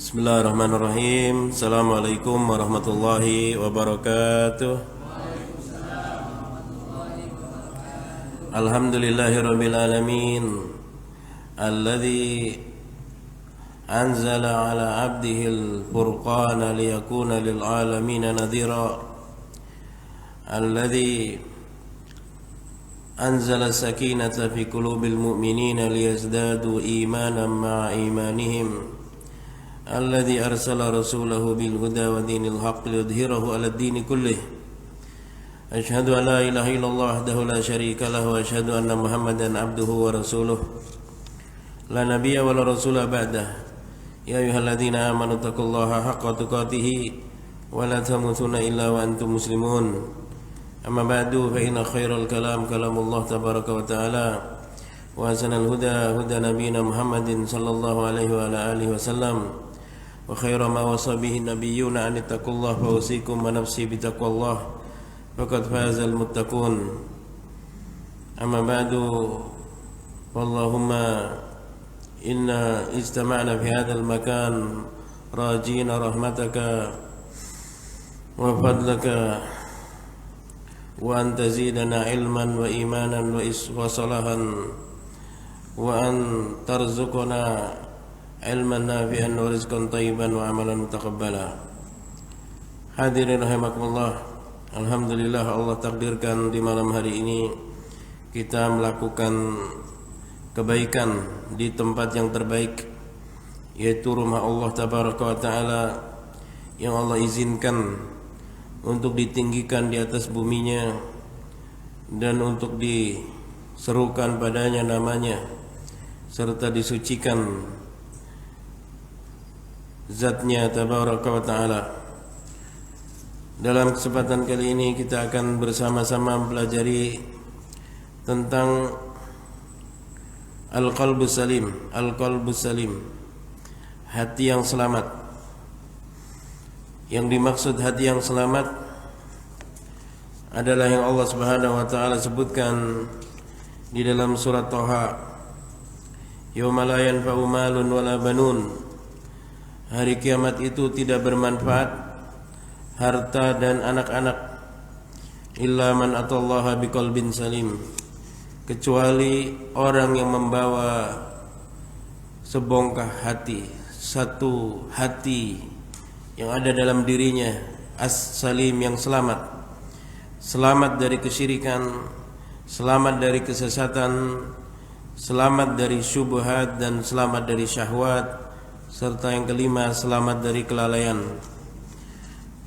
Bismillahirrahmanirrahim. Assalamualaikum warahmatullahi wabarakatuh. Alhamdulillahirabbil alamin. Alladzi anzala ala 'abdihil furqana liyakuna lil alamin nadhira. Alladzi anzala sakinata fi qulubil mu'minina liyazdadu imanan ma'a imanihim. Alladzi arsala rasulahu bil huda wa dinil haqq liyudhhirahu 'alad dini kullih. Asyhadu an la ilaha illallah wahdahu la syarika lahu wa asyhadu anna Muhammadan abduhu wa rasuluh. La nabiyya wa la rasula ba'dah. Ya ayyuhalladzina amanu taqullaha haqqa tuqatih wa la tamutunna illa wa antum muslimun. Amma ba'du fa inna khairal kalam kalamullah tabaraka wa ta'ala wa ahsanal huda huda nabiyina Muhammadin sallallahu alaihi wa ala alihi wasallam wa khairu ma wasa bihi nabiyyuna an taqullaha fa usikum wa nafsi bi taqwallah faqad fazal muttaqun. Amma ba'du, wallahumma inna istama'na fi hadzal makan rajina rahmataka wa fadlaka wa an tazidana ilman wa imanan wa salahan wa an tarzuqana ilman nafi'an wa rizqan thayyiban wa amalan mutaqabbala. Hadirin rahimakumullah, alhamdulillah Allah takdirkan di malam hari ini kita melakukan kebaikan di tempat yang terbaik, yaitu rumah Allah tabaraka wa ta'ala yang Allah izinkan untuk ditinggikan di atas buminya dan untuk diserukan padanya namanya serta disucikan zatnya tabaraka wa ta'ala. Dalam kesempatan kali ini kita akan bersama-sama mempelajari tentang al-qalbus salim, al-qalbus salim, hati yang selamat. Yang dimaksud hati yang selamat adalah yang Allah Subhanahu wa taala sebutkan di dalam surat Thaha, yauma la yanfa'u malun wala banun. Hari kiamat itu tidak bermanfaat harta dan anak-anak, illa man atallaha biqalbin salim, kecuali orang yang membawa sebongkah hati, satu hati yang ada dalam dirinya as-salim, yang selamat, selamat dari kesyirikan, selamat dari kesesatan, selamat dari syubhat dan selamat dari syahwat, serta yang kelima selamat dari kelalaian.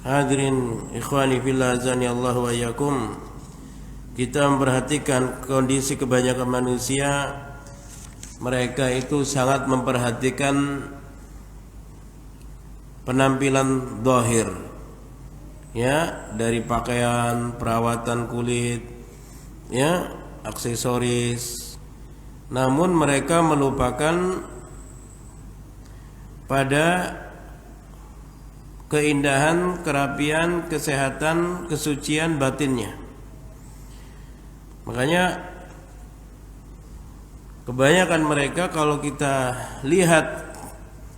Hadirin ikhwani fillah azani Allah wa iyyakum, kita memperhatikan kondisi kebanyakan manusia, mereka itu sangat memperhatikan penampilan zahir, ya, dari pakaian, perawatan kulit, ya, aksesoris. Namun mereka melupakan pada keindahan, kerapian, kesehatan, kesucian batinnya. Makanya kebanyakan mereka kalau kita lihat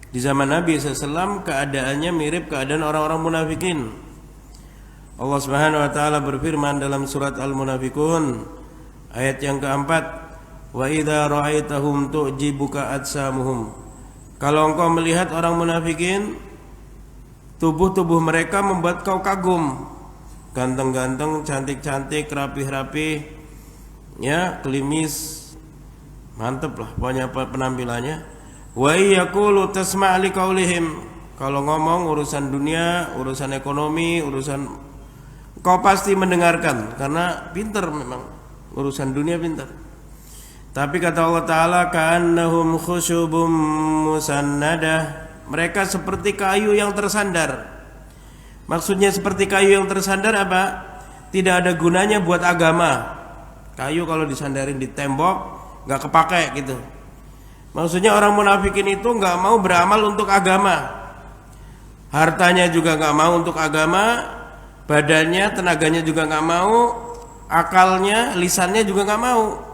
di zaman Nabi SAW, keadaannya mirip keadaan orang-orang munafikin. Allah Subhanahu wa taala berfirman dalam surat Al-Munafiqun ayat yang keempat, wa idza ra'aitahum tu'jibuka ajsamuhum. Kalau engkau melihat orang munafikin, tubuh-tubuh mereka membuat kau kagum, ganteng-ganteng, cantik-cantik, rapih-rapih, ya, klimis, mantep lah pokoknya penampilannya. Wa yaqulu tasma' li qaulihim, kalau ngomong urusan dunia, urusan ekonomi, urusan, kau pasti mendengarkan karena pintar, memang urusan dunia pintar. Tapi kata Allah taala, ka'annahum khusyubum musannadah, mereka seperti kayu yang tersandar. Maksudnya seperti kayu yang tersandar apa? Tidak ada gunanya buat agama. Kayu kalau disandarin di tembok enggak kepake gitu. Maksudnya orang munafikin itu enggak mau beramal untuk agama. Hartanya juga enggak mau untuk agama, badannya, tenaganya juga enggak mau, akalnya, lisannya juga enggak mau.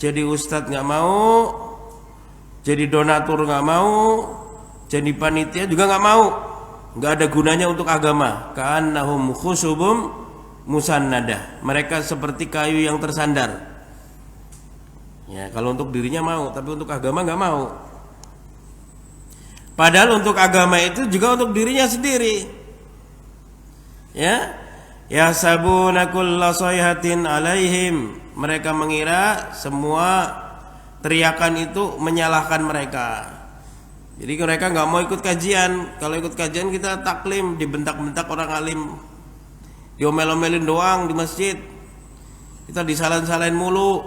Jadi ustadz enggak mau, jadi donatur enggak mau, jadi panitia juga nggak mau, nggak ada gunanya untuk agama. Ka'annahum khusyubum musannadah, mereka seperti kayu yang tersandar. Ya, kalau untuk dirinya mau, tapi untuk agama nggak mau. Padahal untuk agama itu juga untuk dirinya sendiri. Ya, yahsabuna kulla sayhatin alaihim, mereka mengira semua teriakan itu menyalahkan mereka. Jadi mereka nggak mau ikut kajian. Kalau ikut kajian kita taklim, dibentak-bentak orang alim, diomel-omelin doang di masjid, kita disalahin-salahin mulu.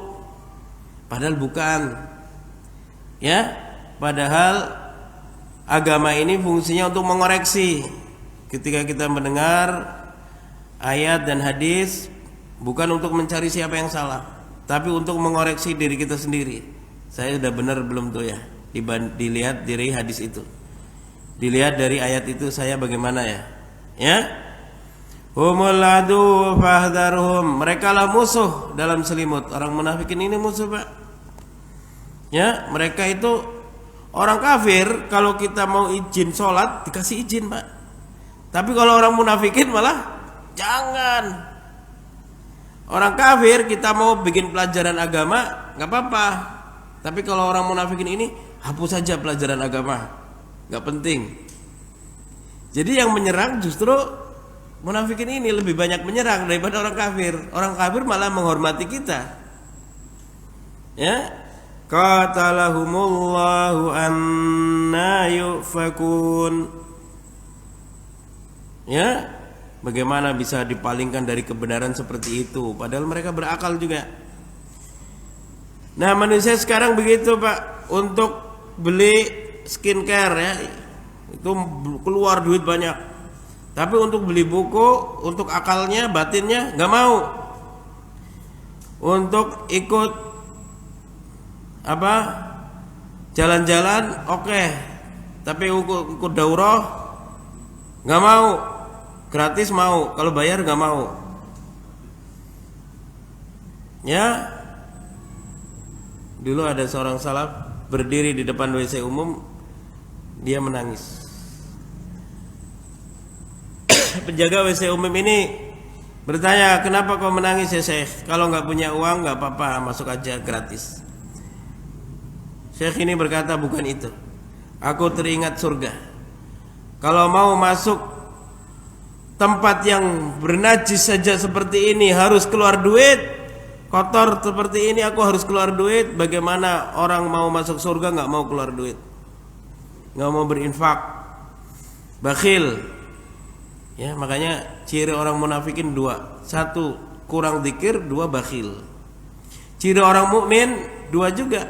Padahal bukan. Ya, padahal agama ini fungsinya untuk mengoreksi. Ketika kita mendengar ayat dan hadis, bukan untuk mencari siapa yang salah, tapi untuk mengoreksi diri kita sendiri. Saya sudah benar belum tuh ya? Dilihat dari hadis itu, dilihat dari ayat itu, saya bagaimana ya? Ya, humul adu fahdharhum, mereka lah musuh dalam selimut. Orang munafikin ini musuh, Pak. Ya, mereka itu orang kafir. Kalau kita mau izin sholat dikasih izin, Pak. Tapi kalau orang munafikin malah jangan. Orang kafir kita mau bikin pelajaran agama nggak apa-apa. Tapi kalau orang munafikin ini, hapus saja pelajaran agama, nggak penting. Jadi yang menyerang justru munafikin ini lebih banyak menyerang daripada orang kafir. Orang kafir malah menghormati kita. Ya, qatalahumullahu anna yufakun. Ya, bagaimana bisa dipalingkan dari kebenaran seperti itu? Padahal mereka berakal juga. Nah, manusia sekarang begitu, Pak. Untuk beli skincare ya, itu keluar duit banyak. Tapi untuk beli buku, untuk akalnya, batinnya nggak mau. Untuk ikut apa? Jalan-jalan, oke. Tapi ikut daurah nggak mau. Gratis mau, kalau bayar nggak mau. Ya, dulu ada seorang salaf berdiri di depan WC umum, dia menangis. Penjaga WC umum ini bertanya, kenapa kau menangis ya Syekh? Kalau nggak punya uang nggak apa-apa, masuk aja gratis. Syekh ini berkata, bukan itu. Aku teringat surga. Kalau mau masuk tempat yang bernajis saja seperti ini harus keluar duit, kotor seperti ini aku harus keluar duit. Bagaimana orang mau masuk surga nggak mau keluar duit, nggak mau berinfak, bakhil. Ya, makanya ciri orang munafikin dua: satu kurang zikir, dua bakhil. Ciri orang mukmin dua juga: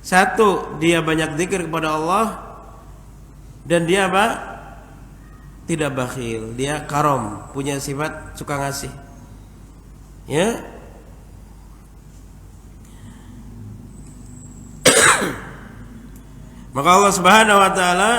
satu dia banyak zikir kepada Allah, dan dia apa? Tidak bakhil, dia karom, punya sifat suka ngasih. Ya. Maka Allah Subhanahu wa taala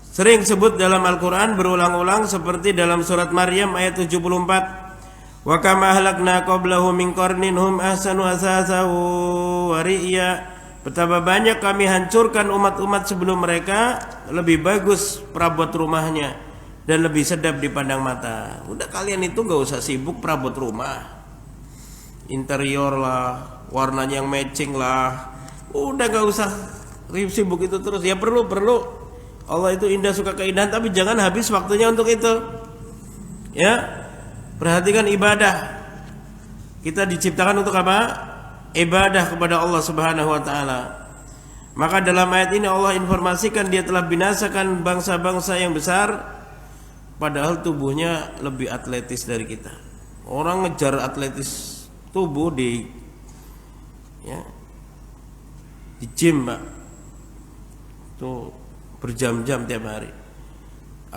sering sebut dalam Al-Qur'an berulang-ulang, seperti dalam surat Maryam ayat 74. Wa kama ahlakna qablahum min qarnin hum ahsanu asasan wa ri'ya. Betapa banyak kami hancurkan umat-umat sebelum mereka, lebih bagus perabot rumahnya dan lebih sedap dipandang mata. Udah, kalian itu gak usah sibuk perabot rumah, interior lah, warnanya yang matching lah. Udah gak usah sibuk itu terus. Ya perlu. Allah itu indah, suka keindahan, tapi jangan habis waktunya untuk itu. Ya, perhatikan ibadah. Kita diciptakan untuk apa? Ibadah kepada Allah Subhanahu wa taala. Maka dalam ayat ini Allah informasikan dia telah binasakan bangsa-bangsa yang besar, padahal tubuhnya lebih atletis dari kita. Orang ngejar atletis tubuh di gym, Pak. Tuh berjam-jam tiap hari.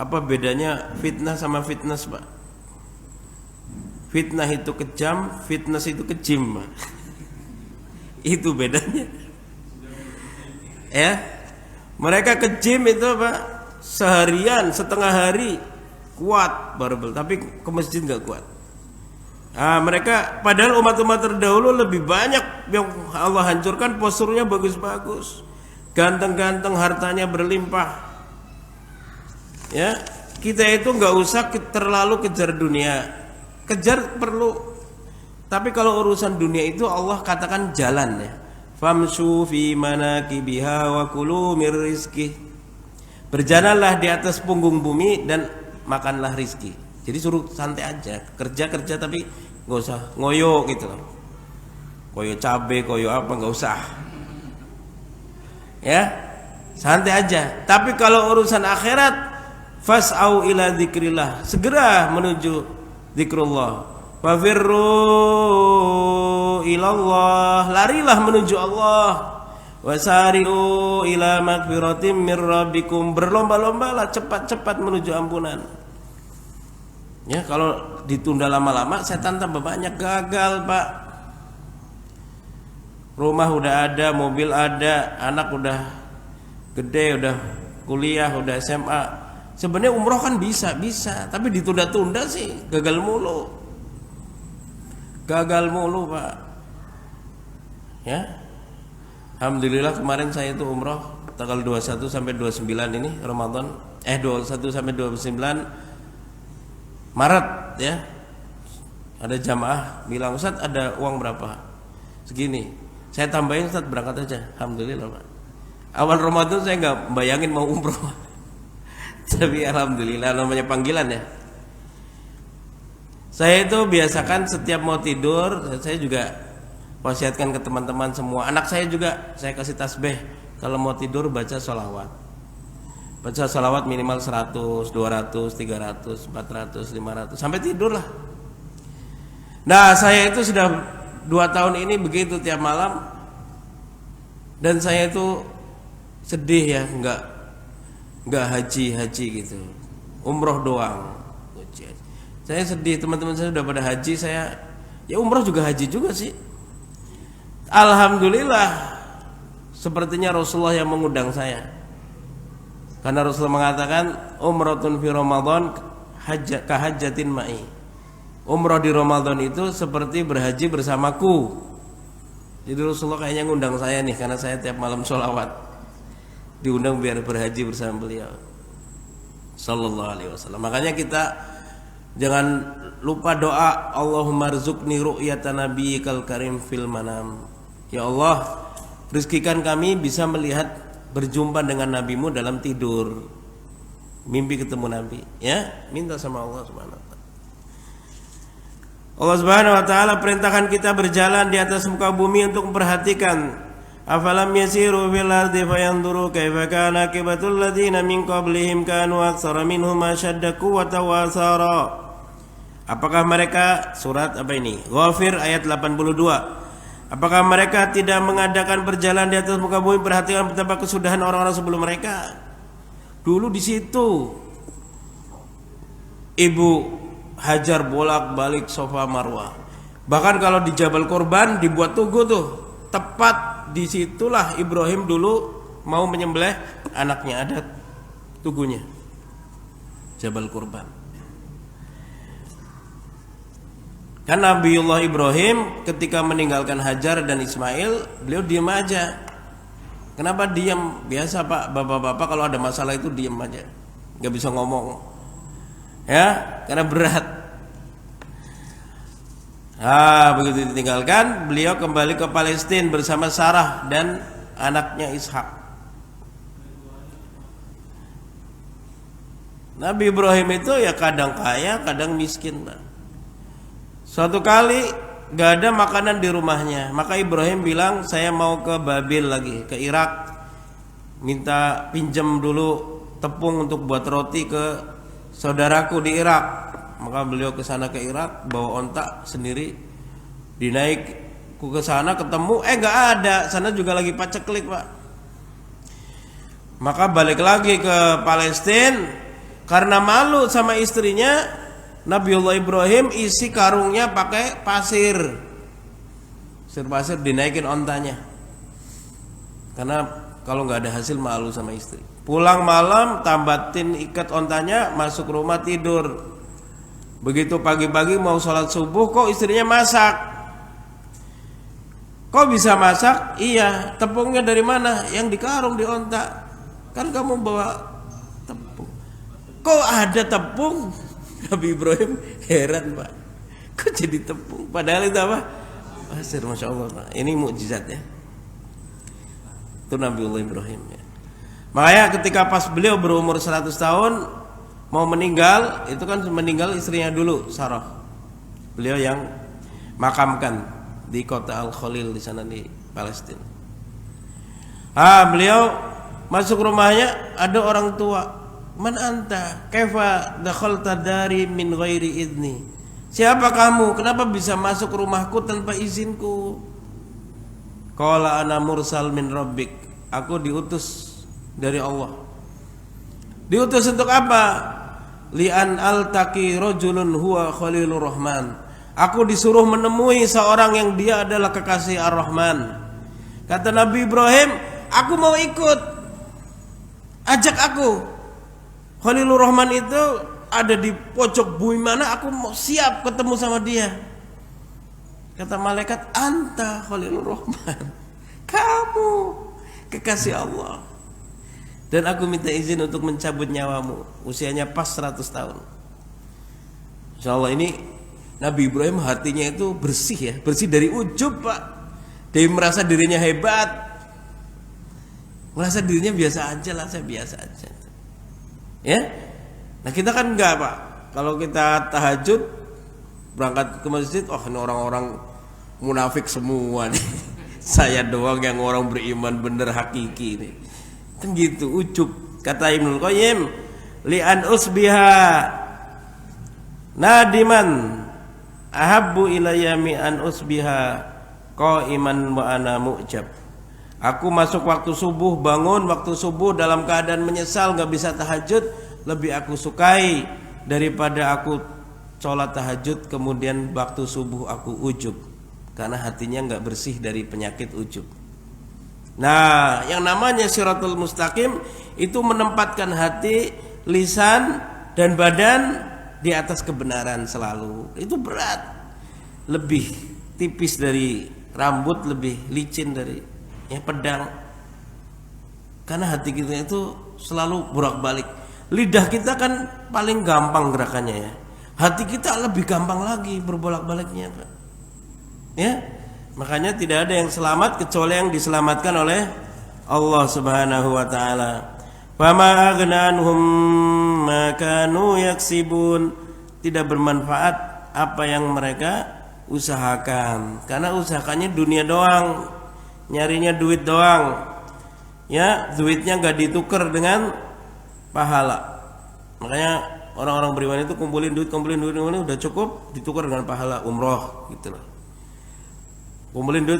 Apa bedanya fitnah sama fitness, Pak? Fitnah itu kejam, fitness itu ke gym, Pak. Itu bedanya. Ya, mereka ke gym itu, Pak, seharian, setengah hari kuat barbel, tapi ke masjid nggak kuat. Nah, mereka padahal umat-umat terdahulu lebih banyak yang Allah hancurkan, posturnya bagus-bagus, ganteng-ganteng, hartanya berlimpah, Ya, kita itu nggak usah terlalu kejar dunia. Kejar perlu, tapi kalau urusan dunia itu Allah katakan jalan ya. Famshu fi manakibiha wa kulu mir rizki. Berjalanlah di atas punggung bumi dan makanlah rizki. Jadi suruh santai aja, kerja tapi nggak usah ngoyo gitu loh. Koyo cabe, koyo apa nggak usah. Ya, santai aja. Tapi kalau urusan akhirat, fas'au ila dzikrillah, segera menuju zikrullah. Fafirru ilallah, larilah menuju Allah. Wasari'u ila magfiratim mir rabbikum, berlomba-lombalah cepat-cepat menuju ampunan. Ya, kalau ditunda lama-lama setan tambah banyak, gagal, Pak. Rumah udah ada, mobil ada, anak udah gede, udah kuliah, udah SMA. Sebenarnya umroh kan bisa, tapi ditunda-tunda sih, gagal mulu, Pak. Ya, alhamdulillah kemarin saya itu umroh tanggal 21 sampai 29 ini Ramadan, 21 sampai 29 Maret ya. Ada jamaah bilang, Ustaz ada uang berapa? Segini. Saya tambahin, Ustaz berangkat aja. Alhamdulillah, Pak. Awal Ramadan saya nggak bayangin mau umroh. Tapi alhamdulillah, namanya panggilan ya. Saya itu biasakan setiap mau tidur, saya juga wasiatkan ke teman-teman semua. Anak saya juga saya kasih tasbih. Kalau mau tidur baca sholawat. Baca sholawat minimal 100, 200, 300, 400, 500 sampai tidur lah. Nah, saya itu sudah 2 tahun ini begitu tiap malam, dan saya itu sedih ya, nggak haji gitu, umroh doang. Saya sedih, teman-teman saya sudah pada haji, saya ya umroh juga haji juga sih. Alhamdulillah, sepertinya Rasulullah yang mengundang saya, karena Rasulullah mengatakan umratun fi Ramadan kahajjatin ma'i. Umroh di Ramadan itu seperti berhaji bersamaku. Jadi Rasulullah kayaknya ngundang saya nih, karena saya tiap malam sholawat diundang biar berhaji bersama beliau sallallahu alaihi wasallam. Makanya kita jangan lupa doa, Allahumma rzuqni ru'yata nabiyyikal karim fil manam. Ya Allah, rizkikan kami bisa melihat, berjumpa dengan nabimu dalam tidur, mimpi ketemu nabi. Ya, minta sama Allah subhanahu wa ta'ala. Allah subhanahu wa ta'ala perintahkan kita berjalan di atas muka bumi untuk memperhatikan. Afalam yasiru fil ardi fayanzuru kaifa kana aqibatul ladzina min qablihim kanu aktsara minhum ashadda quwwatan wa asara. Apakah mereka, surat apa ini? Ghafir ayat 82. Apakah mereka tidak mengadakan berjalan di atas muka bumi, perhatikan betapa kesudahan orang-orang sebelum mereka. Dulu di situ Ibu Hajar bolak-balik Safa Marwah. Bahkan kalau di Jabal Kurban dibuat tugu tuh, tepat disitulah Ibrahim dulu mau menyembelih anaknya, ada tugunya, Jabal Kurban. Kan Nabiullah Ibrahim ketika meninggalkan Hajar dan Ismail, beliau diam aja. Kenapa diam? Biasa Pak, bapak-bapak kalau ada masalah itu diam aja, nggak bisa ngomong. Ya, karena berat. Begitu ditinggalkan, beliau kembali ke Palestina bersama Sarah dan anaknya Ishak. Nabi Ibrahim itu ya kadang kaya, kadang miskin, Pak. Suatu kali gak ada makanan di rumahnya, maka Ibrahim bilang, saya mau ke Babil lagi, ke Irak, minta pinjam dulu tepung untuk buat roti ke saudaraku di Irak. Maka beliau ke sana ke Irak, bawa ontak sendiri, dinaik ke sana, ketemu nggak ada, sana juga lagi paceklik, Pak. Maka balik lagi ke Palestina, karena malu sama istrinya, Nabiullah Ibrahim isi karungnya pakai pasir dinaikin ontanya, karena kalau nggak ada hasil malu sama istri. Pulang malam, tambatin ikat ontanya, masuk rumah tidur. Begitu pagi-pagi mau sholat subuh, kok istrinya masak. Kok bisa masak? Iya, tepungnya dari mana? Yang dikarung di onta. Kan kamu bawa tepung. kok ada tepung? Nabi Ibrahim heran, Pak. Kok jadi tepung? Padahal itu apa? Pasir, Masya Allah, Pak. Ini mukjizat ya. Itu Nabiullah Ibrahim ya. Makanya ketika pas beliau berumur 100 tahun mau meninggal, itu kan meninggal istrinya dulu, Sarah. Beliau yang makamkan di kota Al-Khalil di sana di Palestina. Beliau masuk rumahnya, ada orang tua. Man anta? Kaifa dakhalta dari min ghairi idni? Siapa kamu? Kenapa bisa masuk rumahku tanpa izinku? Qala ana mursal min rabbik. Aku diutus dari Allah. Diutus untuk apa? Li'an altaqi rajulun huwa khalilur rahman. Aku disuruh menemui seorang yang dia adalah kekasih Ar-Rahman. Kata Nabi Ibrahim, aku mau ikut. Ajak aku. Khalilur Rahman itu ada di pojok bumi mana, aku mau siap ketemu sama dia. Kata malaikat, anta Khalilur Rahman. Kamu kekasih Allah. Dan aku minta izin untuk mencabut nyawamu. Usianya pas 100 tahun. Insyaallah ini Nabi Ibrahim hatinya itu bersih ya. Bersih dari ujub, Pak. Dia merasa dirinya hebat. Merasa dirinya biasa aja lah, saya biasa aja. Ya. Nah kita kan enggak, Pak. Kalau kita tahajud berangkat ke masjid, oh ini orang-orang munafik semua nih. Saya doang yang orang beriman bener hakiki nih. Kan gitu, ujub. Kata Ibnul Qayyim, li'an usbiha nadiman ahabbu ilayya mi'an usbiha qaiman wa ana mu'jab. Aku masuk waktu subuh, bangun waktu subuh dalam keadaan menyesal gak bisa tahajud, lebih aku sukai daripada aku sholat tahajud kemudian waktu subuh aku ujub, karena hatinya gak bersih dari penyakit ujub. Nah, yang namanya Shiratul Mustaqim itu menempatkan hati, lisan, dan badan di atas kebenaran selalu. Itu berat. Lebih tipis dari rambut, lebih licin dari pedang. Karena hati kita itu selalu bolak-balik. Lidah kita kan paling gampang gerakannya ya. Hati kita lebih gampang lagi berbolak-baliknya, Pak. Ya. Makanya tidak ada yang selamat kecuali yang diselamatkan oleh Allah Subhanahu wa taala. Fama aghnanhum ma kanu yaksibun. Tidak bermanfaat apa yang mereka usahakan. Karena usahakannya dunia doang. Nyarinya duit doang. Ya, duitnya enggak ditukar dengan pahala. Makanya orang-orang beriman itu kumpulin duit udah cukup ditukar dengan pahala umroh gitu loh. Kumpulin duit,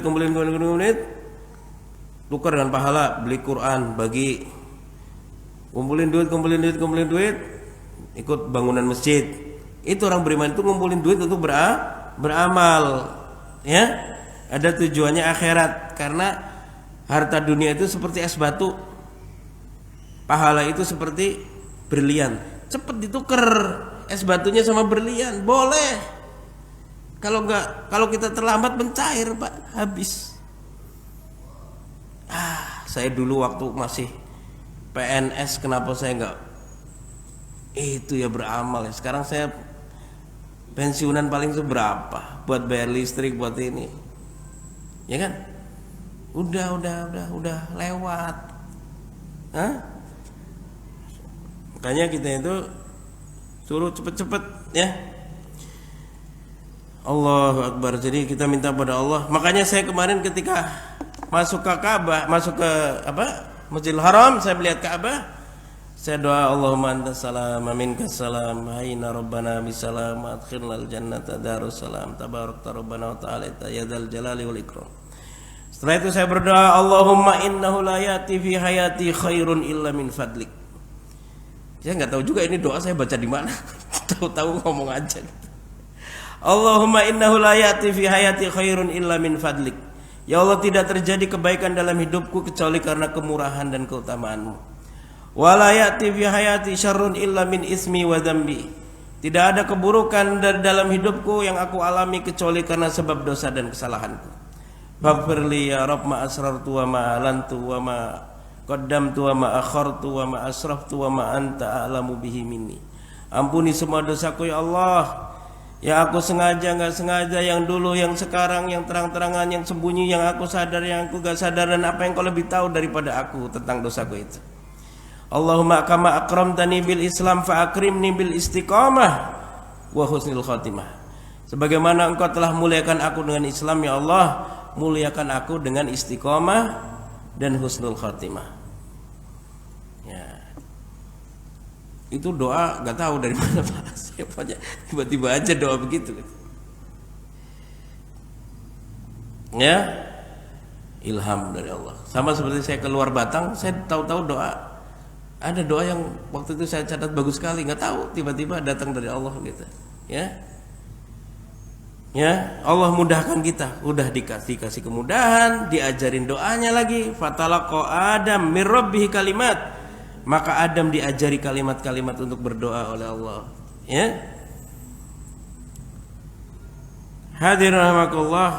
tukar dengan pahala beli Quran, bagi. Kumpulin duit, ikut bangunan masjid. Itu orang beriman itu ngumpulin duit untuk beramal. Ya, ada tujuannya akhirat. Karena harta dunia itu seperti es batu, pahala itu seperti berlian. Cepat ditukar es batunya sama berlian, boleh. Kalau kita terlambat mencair, Pak, habis. Saya dulu waktu masih PNS, kenapa saya enggak itu ya beramal ya. Sekarang saya pensiunan paling seberapa buat bayar listrik, buat ini. Ya kan? Udah lewat. Makanya kita itu suruh cepet-cepet ya. Allahu Akbar. Jadi kita minta pada Allah. Makanya saya kemarin ketika masuk ke Ka'bah, masuk ke Masjidil Haram, saya melihat Ka'bah, saya doa Allahumma antas salam minkas salam hayna rabbana bisalam adkhilnal jannata darussalam tabarakta rabbana wa ta'ala ya dzal jalali wal ikram. Setelah itu saya berdoa Allahumma innahu la yati fi hayati khairun illa min fadlik. Saya enggak tahu juga ini doa saya baca di mana. Tahu-tahu ngomong aja. Allahumma innahu la ya'ti fi hayati khairun illa min fadlik. Ya Allah, tidak terjadi kebaikan dalam hidupku kecuali karena kemurahan dan keutamaanmu. Wa la ya'ti fi hayati syarrun illa min ismi wa dzambi. Tidak ada keburukan dalam hidupku yang aku alami kecuali karena sebab dosa dan kesalahanku. Faghfirli ya Rabb ma asrartu wa ma alantu wa ma qaddamtu wa ma akhartu wa ma asraftu wa ma anta a'lamu bihi minni. Ampuni semua dosaku ya Allah, yang aku sengaja enggak sengaja, yang dulu, yang sekarang, yang terang-terangan, yang sembunyi, yang aku sadar, yang aku enggak sadar, dan apa yang Kau lebih tahu daripada aku tentang dosaku itu. Allahumma kama akramtani bil Islam fa akrimni bil istiqamah wa husnil khatimah. Sebagaimana Engkau telah muliakan aku dengan Islam ya Allah, muliakan aku dengan istiqamah dan husnul khatimah. Ya. Itu doa gak tahu dari mana Pak. Tiba-tiba aja doa begitu. Ya. Ilham dari Allah. Sama seperti saya keluar Batang, saya tahu-tahu doa. Ada doa yang waktu itu saya catat bagus sekali, nggak tahu tiba-tiba datang dari Allah gitu. Ya. Ya, Allah mudahkan kita, udah dikasih kemudahan, diajarin doanya lagi. Fatalaqa Adam mir rabbih kalimat. Maka Adam diajari kalimat-kalimat untuk berdoa oleh Allah. Ya. Hadirin rahimakumullah.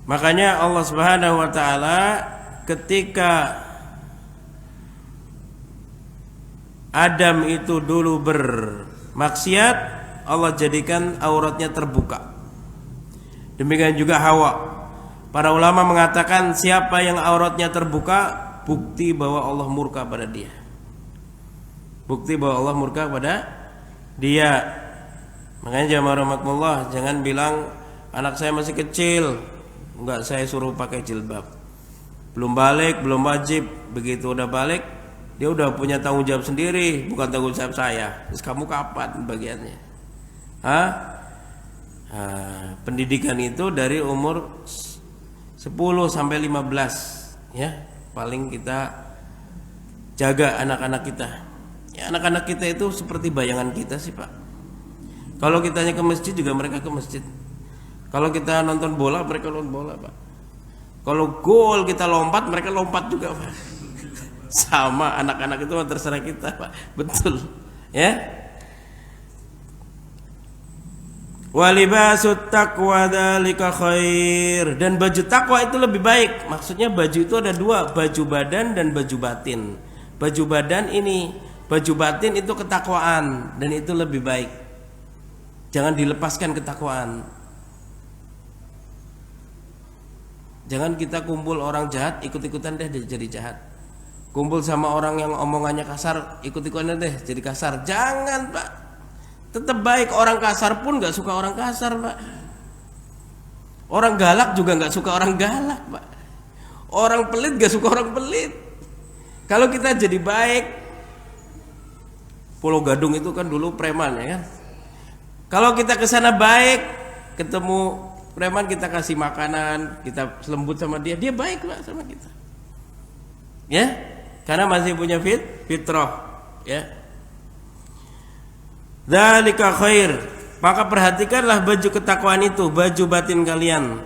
Makanya Allah Subhanahu wa taala ketika Adam itu dulu bermaksiat, Allah jadikan auratnya terbuka. Demikian juga Hawa. Para ulama mengatakan siapa yang auratnya terbuka, bukti bahwa Allah murka pada dia. Bukti bahwa Allah murka pada dia. Makanya jamaah rahimakumullah, jangan bilang anak saya masih kecil, enggak saya suruh pakai jilbab. Belum balik, belum wajib. Begitu udah balik, dia udah punya tanggung jawab sendiri, bukan tanggung jawab saya. Terus kamu kapan bagiannya? Pendidikan itu dari umur 10 sampai 15 ya, paling kita jaga anak-anak kita. Ya, anak-anak kita itu seperti bayangan kita sih Pak. Kalau kitanya ke masjid juga mereka ke masjid. Kalau kita nonton bola mereka nonton bola Pak. Kalau gol kita lompat mereka lompat juga Pak. Sama anak-anak itu terserah kita Pak. Betul ya. Walibasut taqwa dzalika khair. Dan baju takwa itu lebih baik. Maksudnya baju itu ada dua, baju badan dan baju batin. Baju badan ini, baju batin itu ketakwaan, dan itu lebih baik. Jangan dilepaskan ketakwaan. Jangan kita kumpul orang jahat, ikut-ikutan deh jadi jahat. Kumpul sama orang yang omongannya kasar, ikut-ikutan deh jadi kasar. Jangan Pak. Tetap baik, orang kasar pun gak suka orang kasar Pak. Orang galak juga gak suka orang galak Pak. Orang pelit gak suka orang pelit. Kalau kita jadi baik, Pulau Gadung itu kan dulu preman ya kan. Kalau kita kesana baik, ketemu preman kita kasih makanan, kita lembut sama dia, dia baik Pak sama kita. Ya, karena masih punya fitrah ya. Dzalika khair. Maka perhatikanlah baju ketakwaan itu, baju batin kalian.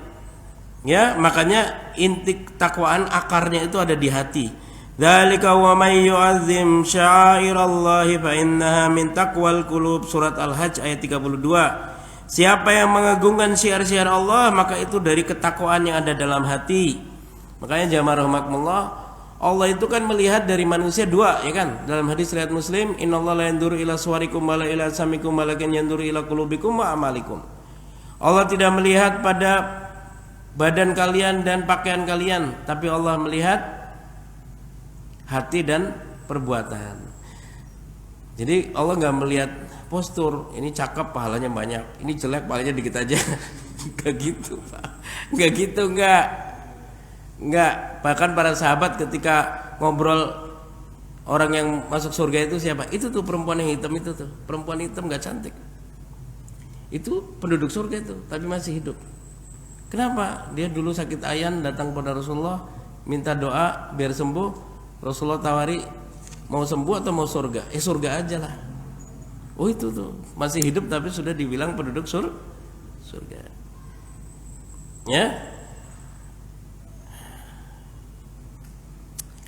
Ya, makanya inti ketakwaan akarnya itu ada di hati. Dzalika wa may yu'azzim sya'airallahi fa innaha min taqwal qulub, surat Al-Hajj ayat 32. Siapa yang mengagungkan syiar-syiar Allah, maka itu dari ketakwaan yang ada dalam hati. Makanya jamaah rahimakumullah, Allah itu kan melihat dari manusia dua, ya kan? Dalam hadis riwayat Muslim, innallaha la yanzuru ila suwarikum wala ila samikum walakin yanzuru ila qulubikum wa amalikum. Allah tidak melihat pada badan kalian dan pakaian kalian, tapi Allah melihat hati dan perbuatan. Jadi Allah nggak melihat postur, ini cakep pahalanya banyak, ini jelek pahalanya dikit aja. Nggak gitu Pak, nggak gitu, Enggak, bahkan para sahabat ketika ngobrol orang yang masuk surga itu siapa? Itu tuh perempuan yang hitam itu tuh. Perempuan hitam enggak cantik. Itu penduduk surga itu, tapi masih hidup. Kenapa? Dia dulu sakit ayan, datang pada Rasulullah, minta doa biar sembuh. Rasulullah tawari, mau sembuh atau mau surga? Surga aja lah. Oh itu tuh, masih hidup tapi sudah dibilang penduduk surga. Ya.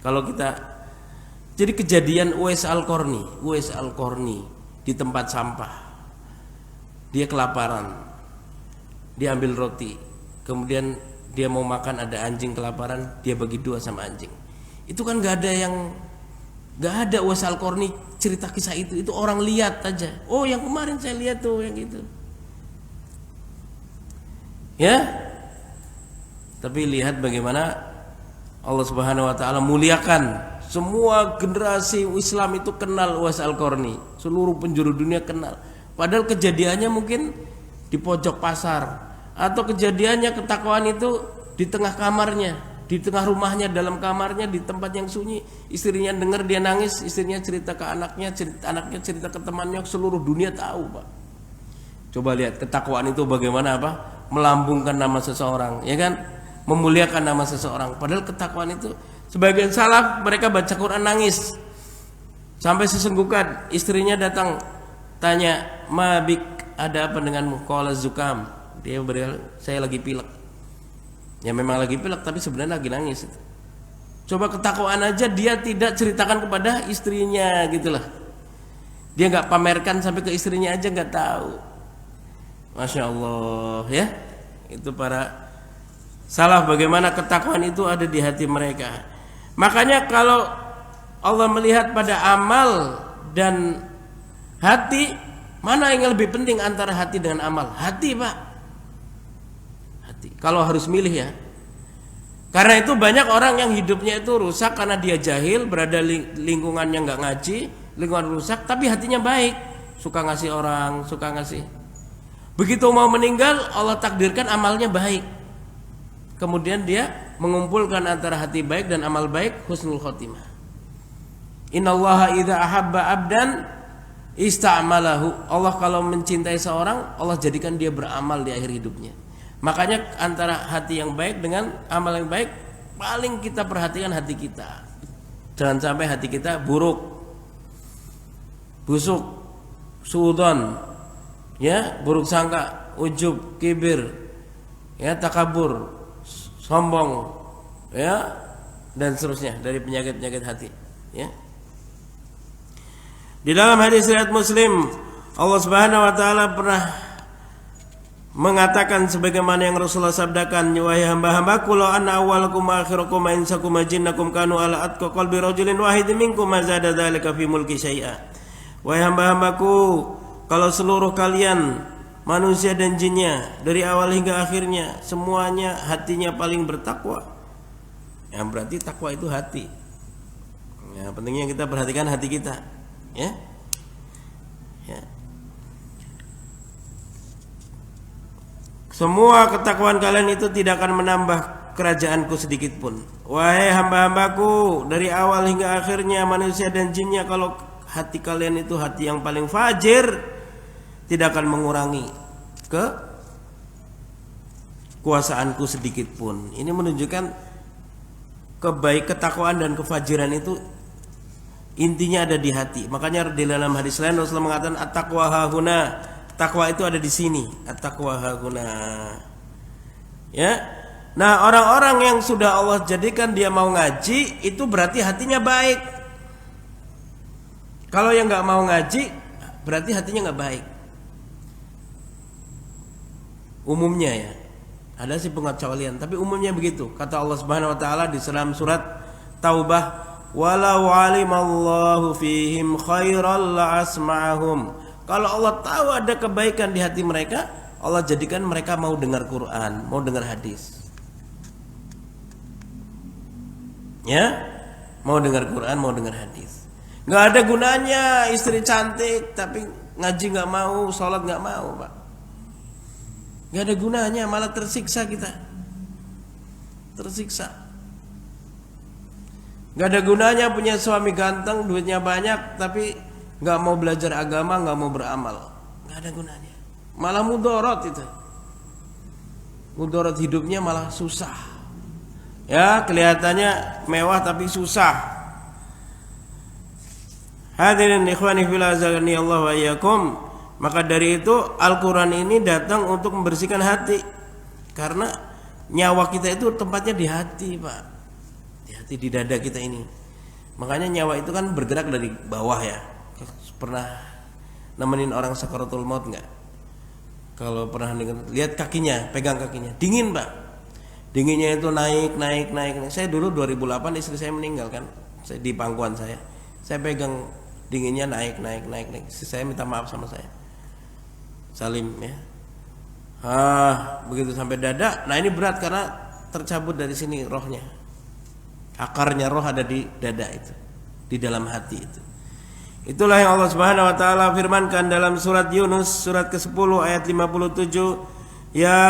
Kalau kita, jadi kejadian Uwais Al-Qarni di tempat sampah, dia kelaparan, dia ambil roti, kemudian dia mau makan, ada anjing kelaparan, dia bagi dua sama anjing. Itu kan nggak ada Uwais Al-Qarni cerita kisah itu orang lihat aja. Oh, yang kemarin saya lihat tuh yang gitu. Ya. Tapi lihat bagaimana Allah Subhanahu wa taala muliakan. Semua generasi Islam itu kenal Uwais Al-Qarni. Seluruh penjuru dunia kenal. Padahal kejadiannya mungkin di pojok pasar, atau kejadiannya ketakwaan itu di tengah kamarnya, di tengah rumahnya, dalam kamarnya, di tempat yang sunyi. Istrinya dengar dia nangis, istrinya cerita ke anaknya cerita ke temannya, seluruh dunia tahu, Pak. Coba lihat ketakwaan itu bagaimana, apa? Melambungkan nama seseorang, ya kan? Memuliakan nama seseorang. Padahal ketakwaan itu, sebagian salaf mereka baca Quran nangis sampai sesenggukan. Istrinya datang tanya, "Mabik, ada apa denganmu?" Qala zukam. Dia beri, "Saya lagi pilek." Ya memang lagi pilek, tapi sebenarnya lagi nangis. Coba ketakwaan aja dia tidak ceritakan kepada istrinya gitulah. Dia nggak pamerkan sampai ke istrinya aja nggak tahu. Masya Allah, ya. Itu para salaf bagaimana ketakwaan itu ada di hati mereka. Makanya kalau Allah melihat pada amal dan hati, mana yang lebih penting antara hati dengan amal? Hati, Pak. Hati. Kalau harus milih ya. Karena itu banyak orang yang hidupnya itu rusak karena dia jahil, berada lingkungannya nggak ngaji, lingkungan rusak, tapi hatinya baik, suka ngasih orang, suka ngasih. Begitu mau meninggal, Allah takdirkan amalnya baik. Kemudian dia mengumpulkan antara hati baik dan amal baik, husnul khotimah. Innallaha idza ahabba abdan ista'malahu. Allah kalau mencintai seorang, Allah jadikan dia beramal di akhir hidupnya. Makanya antara hati yang baik dengan amal yang baik, paling kita perhatikan hati kita. Jangan sampai hati kita buruk, busuk, suudzon, ya, buruk sangka, ujub, kibir, ya, takabur, sombong, ya, dan seterusnya dari penyakit-penyakit hati, ya. Di dalam hadis riwayat Muslim, Allah Subhanahu wa taala pernah mengatakan sebagaimana yang Rasulullah sabdakan, "Wahai hamba-hambaku, law anna awwalakum wa akhirakum wa insakum wa jinnakum kanu ala atqa qalbi rajulin wahidin minkum ma zada dzalika fi mulki syai'a." Wahai hamba-hambaku, kalau seluruh kalian manusia dan jinnya dari awal hingga akhirnya semuanya hatinya paling bertakwa, ya berarti takwa itu hati. Ya, pentingnya kita perhatikan hati kita, ya. Ya. Semua ketakwaan kalian itu tidak akan menambah kerajaanku sedikit pun. Wahai hamba-hambaku, dari awal hingga akhirnya manusia dan jinnya, kalau hati kalian itu hati yang paling fajir, tidak akan mengurangi kekuasaanku sedikit pun. Ini menunjukkan ketakwaan dan kefajiran itu intinya ada di hati. Makanya di dalam hadis lain Rasulullah mengatakan at-taqwa hahuna. Takwa itu ada di sini, at-taqwa hahuna. Ya. Nah, orang-orang yang sudah Allah jadikan dia mau ngaji, itu berarti hatinya baik. Kalau yang nggak mau ngaji, berarti hatinya nggak baik. Umumnya ya, ada sih pengecualian, tapi umumnya begitu. Kata Allah Subhanahu wa taala di dalam surat Taubah, "Walau alimallahu fihim khairan la asma'ahum." Kalau Allah tahu ada kebaikan di hati mereka, Allah jadikan mereka mau dengar Quran, mau dengar hadis. Ya, mau dengar Quran, mau dengar hadis. Nggak ada gunanya istri cantik tapi ngaji nggak mau, sholat nggak mau, Pak. Nggak ada gunanya, malah tersiksa kita. Tersiksa. Nggak ada gunanya punya suami ganteng, duitnya banyak, tapi nggak mau belajar agama, nggak mau beramal. Nggak ada gunanya. Malah mudorot itu. Mudorot hidupnya malah susah. Ya, kelihatannya mewah tapi susah. Hadirin ikhwani fillah azani Allah wa iyyakum. Maka dari itu Al-Quran ini datang untuk membersihkan hati. Karena nyawa kita itu tempatnya di hati, Pak. Di hati, di dada kita ini. Makanya nyawa itu kan bergerak dari bawah ya. Pernah nemenin orang sakaratul maut enggak? Kalau pernah lihat kakinya, pegang kakinya, dingin, Pak. Dinginnya itu naik. Saya dulu 2008 istri saya meninggal kan. Saya di pangkuan saya pegang dinginnya naik. Istri saya minta maaf sama saya. Salim ya. Begitu sampai dada. Nah, ini berat karena tercabut dari sini rohnya. Akarnya roh ada di dada itu, di dalam hati itu. Itulah yang Allah Subhanahu wa taala firmankan dalam surat Yunus surat ke-10 ayat 57. Ya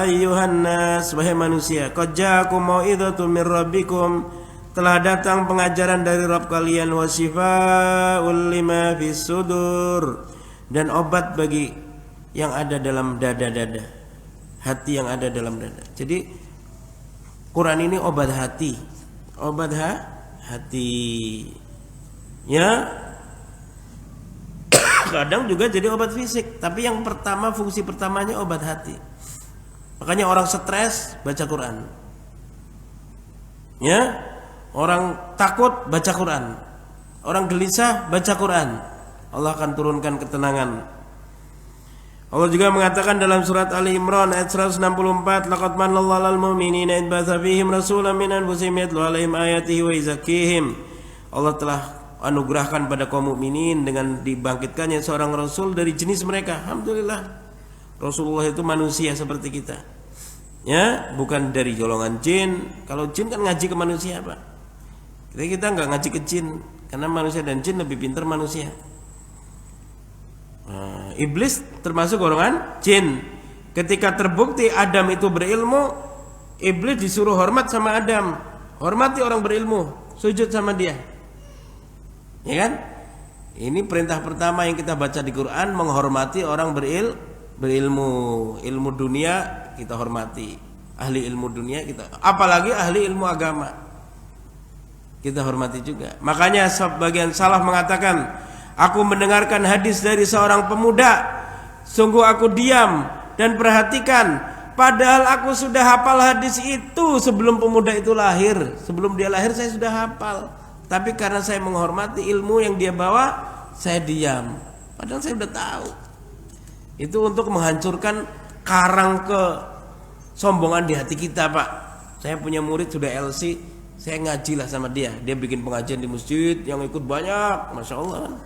ayyuhan nas, wahai manusia, qad ja'akum mau'izatun mir rabbikum, telah datang pengajaran dari Rabb kalian, wa shifaa'un lima fis sudur, dan obat bagi yang ada dalam dada-dada, hati yang ada dalam dada. Jadi Quran ini obat hati, hati. Ya, kadang juga jadi obat fisik, tapi yang pertama, fungsi pertamanya obat hati. Makanya orang stres baca Quran. Ya, orang takut baca Quran. Orang gelisah baca Quran. Allah akan turunkan ketenangan. Allah juga mengatakan dalam surat Ali Imran ayat 164, laqad manallahu 'alal mu'minina id ba'atsa fihim rasulan min anfusihim yatlu 'alaihim ayatihi wa yuzakkihim. Allah telah anugerahkan pada kaum mukminin dengan dibangkitkannya seorang rasul dari jenis mereka. Alhamdulillah. Rasulullah itu manusia seperti kita. Ya, bukan dari golongan jin. Kalau jin kan ngaji ke manusia, Pak. Kita enggak ngaji ke jin karena manusia dan jin lebih pintar manusia. Iblis termasuk golongan jin. Ketika terbukti Adam itu berilmu, iblis disuruh hormat sama Adam. Hormati orang berilmu, sujud sama dia. Ya kan? Ini perintah pertama yang kita baca di Quran, menghormati orang berilmu. Ilmu dunia kita hormati. Ahli ilmu dunia kita, apalagi ahli ilmu agama, kita hormati juga. Makanya sebagian salaf mengatakan, aku mendengarkan hadis dari seorang pemuda, sungguh aku diam dan perhatikan, padahal aku sudah hafal hadis itu sebelum pemuda itu lahir. Sebelum dia lahir saya sudah hafal, tapi karena saya menghormati ilmu yang dia bawa, saya diam. Padahal saya sudah tahu. Itu untuk menghancurkan karang kesombongan di hati kita, Pak. Saya punya murid sudah LC, saya ngajilah sama dia. Dia bikin pengajian di masjid, yang ikut banyak, Masya Allah.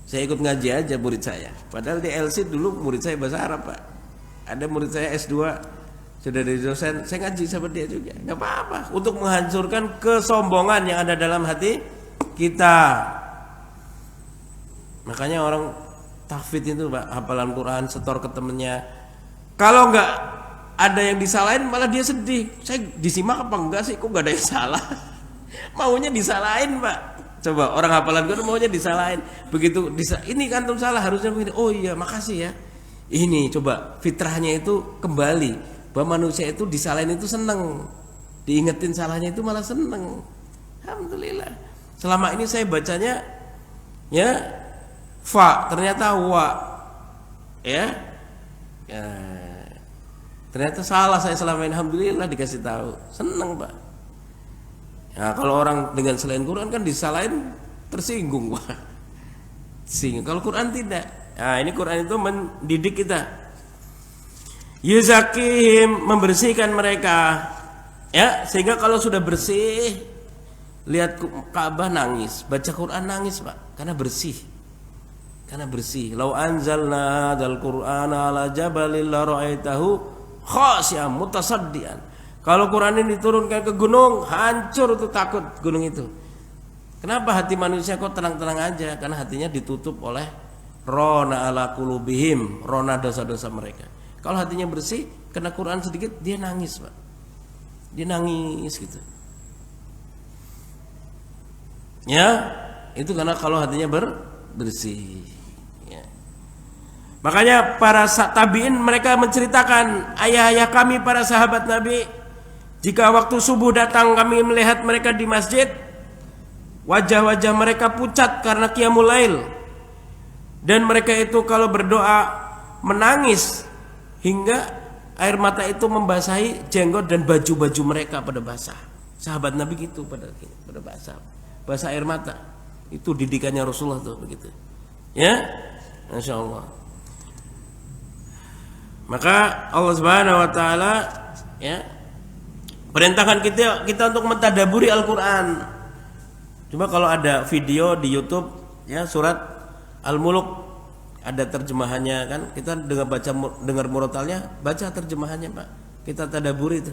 Saya ikut ngaji aja murid saya. Padahal di LC dulu murid saya bahasa Arab, Pak. Ada murid saya S2 sudah dari dosen, saya ngaji sama dia juga. Gak apa-apa. Untuk menghancurkan kesombongan yang ada dalam hati kita. Makanya orang tahfidz itu, Pak, hafalan Quran setor ke temennya. Kalau nggak ada yang disalahin malah dia sedih. Saya disimak apa enggak sih? Kok nggak ada yang salah? Maunya disalahin, Pak. Coba orang hafalan Quran maunya disalahin. Begitu ini kantum salah, harusnya begini. Oh iya, makasih ya. Ini coba fitrahnya itu kembali, bahwa manusia itu disalahin itu seneng, diingetin salahnya itu malah seneng. Alhamdulillah. Selama ini saya bacanya ya fa, ternyata wa. Ya. Ternyata salah saya selama ini. Alhamdulillah dikasih tahu. Seneng, Pak. Ya, kalau orang dengan selain Quran kan disalahin tersinggung, Pak. Sehingga kalau Quran tidak. Nah, ini Quran itu mendidik kita. Yuzakihim, membersihkan mereka. Ya, sehingga kalau sudah bersih, lihat Ka'bah nangis, baca Quran nangis, Pak, karena bersih. Karena bersih. Lau anzalna hadzal Qur'ana ala jabalin la ra'aitahu khashi'an mutasaddian. Kalau Quran ini diturunkan ke gunung, hancur tuh, takut gunung itu. Kenapa hati manusia kok tenang-tenang aja? Karena hatinya ditutup oleh rona ala qulubihim, rona dosa-dosa mereka. Kalau hatinya bersih, kena Quran sedikit dia nangis, Pak. Dia nangis gitu. Ya, itu karena kalau hatinya bersih. Ya. Makanya para tabi'in mereka menceritakan, ayah-ayah kami para sahabat Nabi, jika waktu subuh datang kami melihat mereka di masjid, wajah-wajah mereka pucat karena qiyamul lail. Dan mereka itu kalau berdoa menangis hingga air mata itu membasahi jenggot dan baju-baju mereka pada basah. Sahabat Nabi gitu pada basah air mata. Itu didikannya Rasulullah tuh begitu. Ya, Masya Allah. Maka Allah Subhanahu wa taala ya perintahkan kita untuk mentadaburi Al-Qur'an. Coba kalau ada video di YouTube ya surat Al-Mulk ada terjemahannya kan, kita dengar murotalnya, baca terjemahannya, Pak. Kita tadaburi itu.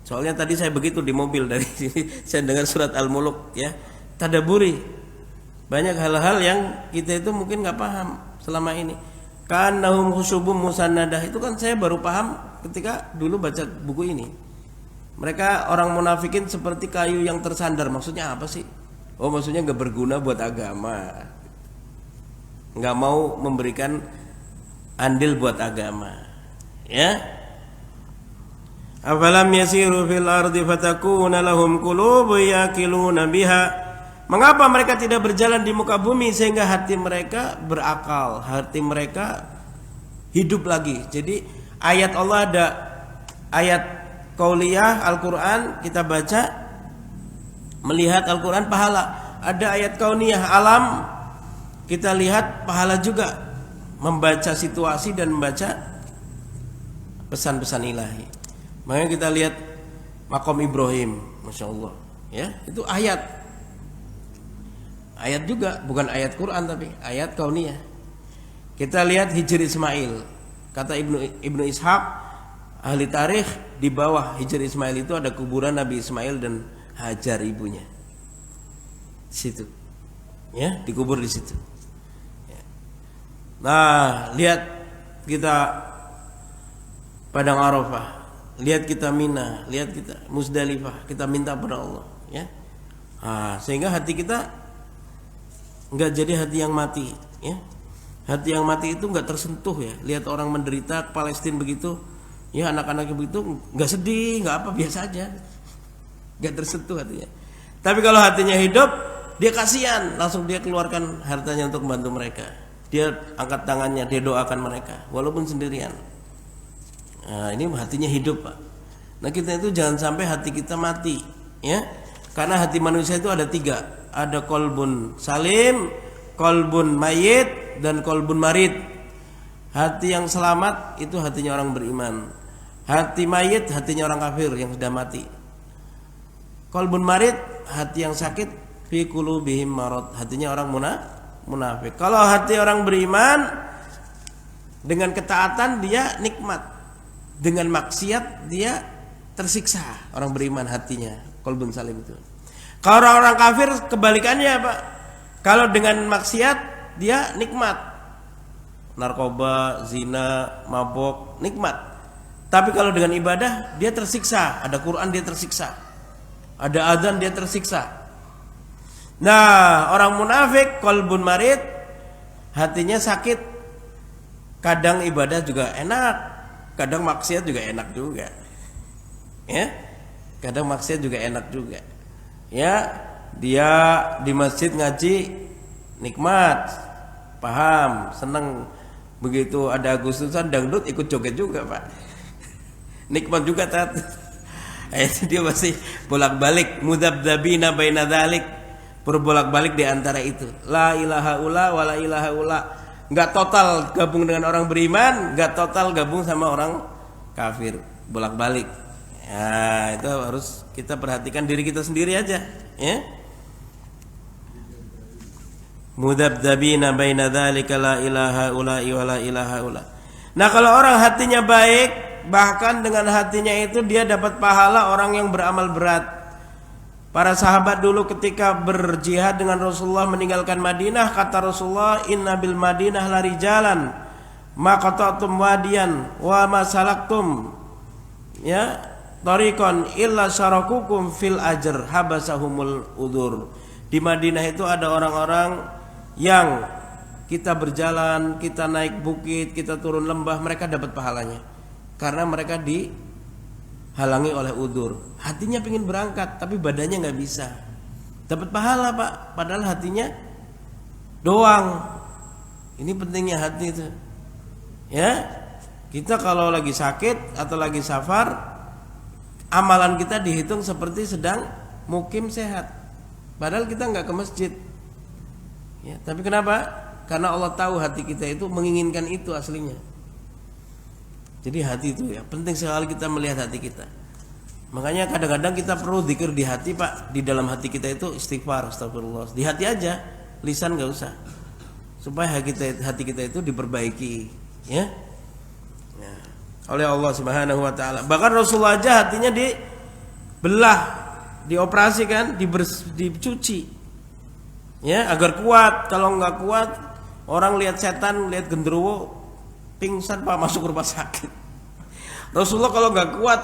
Soalnya tadi saya begitu di mobil dari sini saya dengar surat Al-Mulk ya, tadaburi. Banyak hal-hal yang kita itu mungkin nggak paham selama ini. Kanahum khusyubum musannadah itu kan saya baru paham ketika dulu baca buku ini. Mereka orang munafikin seperti kayu yang tersandar. Maksudnya apa sih? Oh, maksudnya nggak berguna buat agama, nggak mau memberikan andil buat agama. Ya. Afalam yasiru fil ardi fatakuna lahum qulubun yaqiluna biha. Mengapa mereka tidak berjalan di muka bumi sehingga hati mereka berakal, hati mereka hidup lagi. Jadi ayat Allah ada ayat qauliyah Al-Qur'an kita baca melihat Al-Qur'an pahala. Ada ayat kauniyah alam kita lihat pahala juga membaca situasi dan membaca pesan-pesan ilahi. Makanya kita lihat Maqam Ibrahim, Masya Allah ya, itu ayat juga, bukan ayat Quran tapi ayat kauniyah. Kita lihat Hijr Ismail, kata Ibnu Ishaq ahli tarikh, di bawah Hijr Ismail itu ada kuburan Nabi Ismail dan Hajar ibunya di situ ya, dikubur di situ ya. Nah lihat kita Padang Arafah, lihat kita Mina, lihat kita Musdalifah, kita minta pada Allah ya. Sehingga hati kita enggak jadi hati yang mati ya. Hati yang mati itu enggak tersentuh ya. Lihat orang menderita Palestina begitu ya, anak-anaknya begitu enggak sedih, enggak apa, biasa aja. Enggak tersentuh hatinya. Tapi kalau hatinya hidup, dia kasihan, langsung dia keluarkan hartanya untuk membantu mereka. Dia angkat tangannya, dia doakan mereka walaupun sendirian. Nah, ini hatinya hidup, Pak. Nah, kita itu jangan sampai hati kita mati, ya. Karena hati manusia itu ada 3. Ada qalbun salim, qalbun mayyit, dan qalbun marid. Hati yang selamat itu hatinya orang beriman. Hati mayyit hatinya orang kafir yang sudah mati. Qalbun marid hati yang sakit, fi qulubihim marad, hatinya orang munafik. Kalau hati orang beriman dengan ketaatan dia nikmat, dengan maksiat dia tersiksa. Orang beriman hatinya qalbun salim itu. Kalau orang kafir kebalikannya, Pak. Kalau dengan maksiat dia nikmat, narkoba, zina, mabok, nikmat. Tapi kalau dengan ibadah dia tersiksa. Ada Quran dia tersiksa, ada azan dia tersiksa. Nah, orang munafik qalbun marid, hatinya sakit. Kadang ibadah juga enak, kadang maksiat juga enak juga. Ya. Kadang maksiat juga enak juga. Ya, dia di masjid ngaji nikmat, paham, senang. Begitu ada Agustusan dangdut ikut joget juga, Pak. Nikmat juga tat. Dia masih bolak-balik mudzabdzabina baina dzalik, berbolak-balik di antara itu. La ilaha illa wa la ilaha illa. Enggak total gabung dengan orang beriman, enggak total gabung sama orang kafir, bolak-balik. Ya, itu harus kita perhatikan diri kita sendiri aja, ya. Mudzabdzabina baina dzalika la ilaha illa wa la ilaha illa. Nah, kalau orang hatinya baik, bahkan dengan hatinya itu dia dapat pahala orang yang beramal berat. Para sahabat dulu ketika berjihad dengan Rasulullah meninggalkan Madinah, kata Rasulullah, "Inna bil Madinah larijalan ma qata'tum wadiyan wa ma salaktum ya tariqan illa syarakukum fil ajr habasahumul udur." Di Madinah itu ada orang-orang yang kita berjalan, kita naik bukit, kita turun lembah, mereka dapat pahalanya karena mereka dihalangi oleh udur. Hatinya pengen berangkat tapi badannya nggak bisa, dapat pahala, Pak, padahal hatinya doang. Ini pentingnya hati itu ya. Kita kalau lagi sakit atau lagi safar, amalan kita dihitung seperti sedang mukim sehat, padahal kita nggak ke masjid ya. Tapi kenapa? Karena Allah tahu hati kita itu menginginkan itu aslinya. Jadi hati itu ya penting sekali kita melihat hati kita. Makanya kadang-kadang kita perlu zikir di hati, Pak. Di dalam hati kita itu istighfar, astagfirullah. Di hati aja, lisan nggak usah. Supaya hati kita itu diperbaiki, ya. Oleh Allah Subhanahu wa taala. Bahkan Rasulullah aja hatinya dibelah, dioperasi kan, dicuci. Ya, agar kuat. Kalau nggak kuat, orang lihat setan, lihat genderuwo, pingsan Pak, masuk rumah sakit. Rasulullah kalau nggak kuat,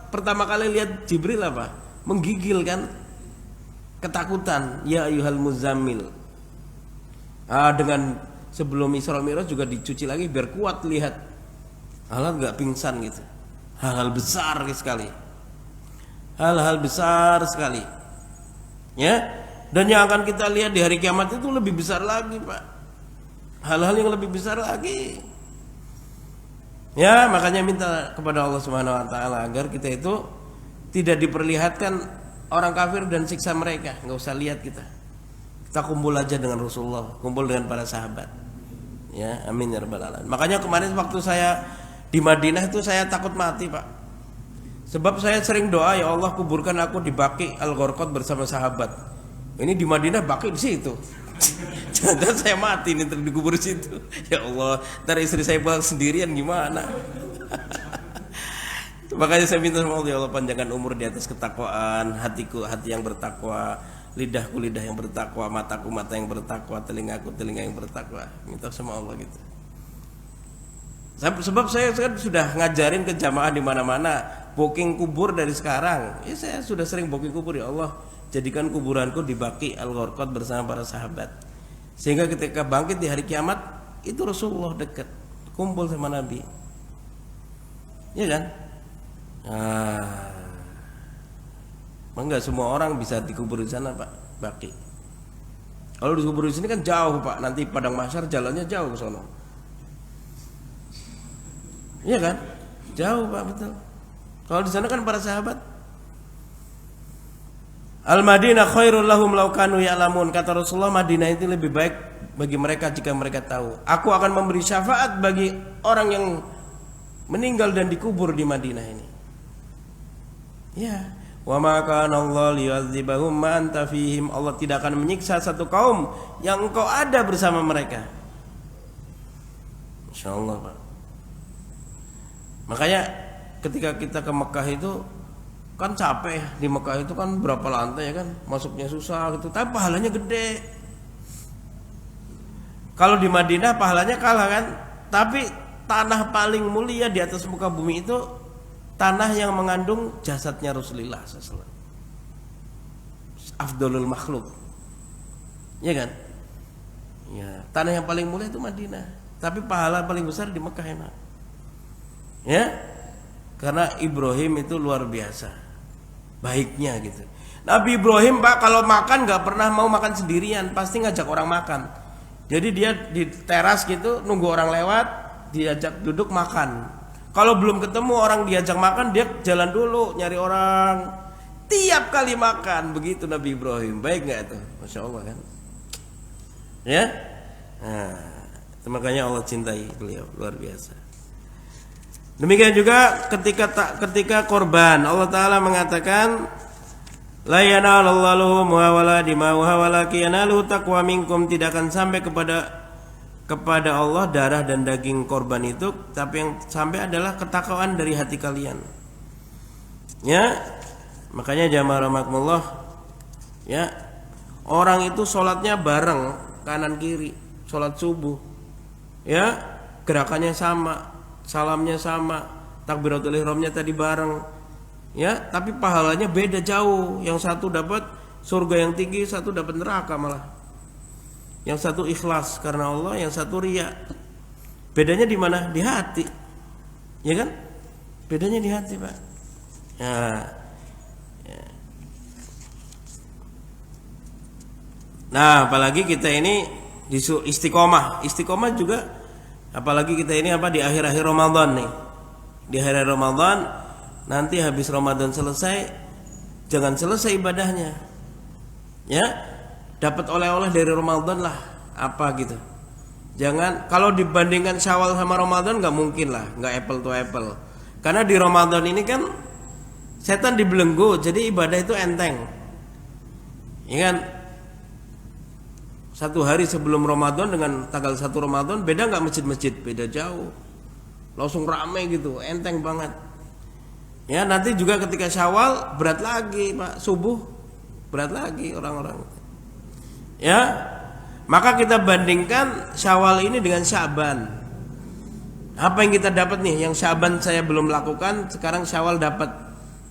pertama kali lihat Jibril apa? Menggigil kan? Ketakutan. Ya ayyuhal muzammil. Dengan sebelum Isra Mi'raj juga dicuci lagi biar kuat lihat. Hal-hal nggak pingsan gitu. Hal-hal besar sekali. Hal-hal besar sekali. Ya. Dan yang akan kita lihat di hari kiamat itu lebih besar lagi, Pak. Hal-hal yang lebih besar lagi. Ya, makanya minta kepada Allah Subhanahu wa taala agar kita itu tidak diperlihatkan orang kafir dan siksa mereka. Enggak usah lihat kita. Kita kumpul aja dengan Rasulullah, kumpul dengan para sahabat. Ya, amin ya rabbal alamin. Makanya kemarin waktu saya di Madinah itu saya takut mati, Pak. Sebab saya sering doa, ya Allah kuburkan aku di Baqi Al-Gharqad bersama sahabat. Ini di Madinah Baqi di situ. Jangan saya mati nih dikubur di situ. Ya Allah, ntar istri saya pulang sendirian gimana? Makanya saya minta sama Allah, ya Allah panjangkan umur di atas ketakwaan, hatiku hati yang bertakwa, lidahku lidah yang bertakwa, mataku mata yang bertakwa, telingaku telinga yang bertakwa. Minta sama Allah gitu. Sebab saya kan sudah ngajarin ke jamaah di mana-mana booking kubur dari sekarang. Ya saya sudah sering booking kubur, ya Allah jadikan kuburanku di Baqi Al-Gharqad bersama para sahabat. Sehingga ketika bangkit di hari kiamat itu Rasulullah dekat, kumpul sama Nabi. Iya kan? Enggak semua orang bisa dikubur di sana, Pak, Baqi. Kalau dikubur di sini kan jauh, Pak. Nanti padang mahsyar jalannya jauh ke sono. Iya kan? Jauh, Pak, betul. Kalau di sana kan para sahabat. Al-Madinah khairul lahum law kanu ya'lamun. Kata Rasulullah, Madinah itu lebih baik bagi mereka jika mereka tahu. Aku akan memberi syafaat bagi orang yang meninggal dan dikubur di Madinah ini. Ya, wa ma kana Allah liyu'adzibahum ma anta fihim. Allah tidak akan menyiksa satu kaum yang engkau ada bersama mereka. Insyaallah, Pak. Makanya ketika kita ke Mekah itu kan capek ya. Di Mekah itu kan berapa lantai ya kan, masuknya susah gitu, tapi pahalanya gede. Kalau di Madinah pahalanya kalah kan, tapi tanah paling mulia di atas muka bumi itu tanah yang mengandung jasadnya Rasulullah SAW. Afdalul makhluk, ya kan? Ya, tanah yang paling mulia itu Madinah, tapi pahala paling besar di Mekah enak. Ya, karena Ibrahim itu luar biasa baiknya gitu. Nabi Ibrahim, Pak, kalau makan nggak pernah mau makan sendirian, pasti ngajak orang makan. Jadi dia di teras gitu nunggu orang lewat, diajak duduk makan. Kalau belum ketemu orang diajak makan, dia jalan dulu nyari orang. Tiap kali makan begitu Nabi Ibrahim. Baik nggak itu? Masya Allah kan? Ya, nah, itu makanya Allah cintai beliau luar biasa. Demikian juga ketika korban, Allah Ta'ala mengatakan la yanalallahu wala dimauha walakin yanaluhu taqwa minkum. Tidak akan sampai kepada Allah darah dan daging korban itu, tapi yang sampai adalah ketakwaan dari hati kalian. Ya, makanya jamaah rahimakumullah, ya, orang itu sholatnya bareng kanan kiri, sholat subuh, ya, gerakannya sama, salamnya sama, takbiratul ihramnya tadi bareng, ya, tapi pahalanya beda jauh. Yang satu dapat surga yang tinggi, satu dapat neraka malah. Yang satu ikhlas karena Allah, yang satu riya. Bedanya di mana? Di hati, ya kan? Bedanya di hati, Pak. Nah, apalagi kita ini istiqomah. Istiqomah juga, apalagi kita ini di akhir-akhir Ramadan nih. Di akhir Ramadan, nanti habis Ramadan selesai, jangan selesai ibadahnya. Ya, dapat oleh-oleh dari Ramadan lah, apa gitu. Jangan, kalau dibandingkan Syawal sama Ramadan nggak mungkin lah, nggak apple to apple. Karena di Ramadan ini kan setan dibelenggu, jadi ibadah itu enteng. Ya kan? Satu hari sebelum Ramadan dengan tanggal 1 Ramadan beda nggak masjid-masjid? Beda jauh. Langsung rame gitu, enteng banget. Ya, nanti juga ketika Syawal berat lagi, Pak. Subuh berat lagi orang-orang. Ya. Maka kita bandingkan Syawal ini dengan Sya'ban. Apa yang kita dapat nih? Yang Sya'ban saya belum lakukan, sekarang Syawal dapat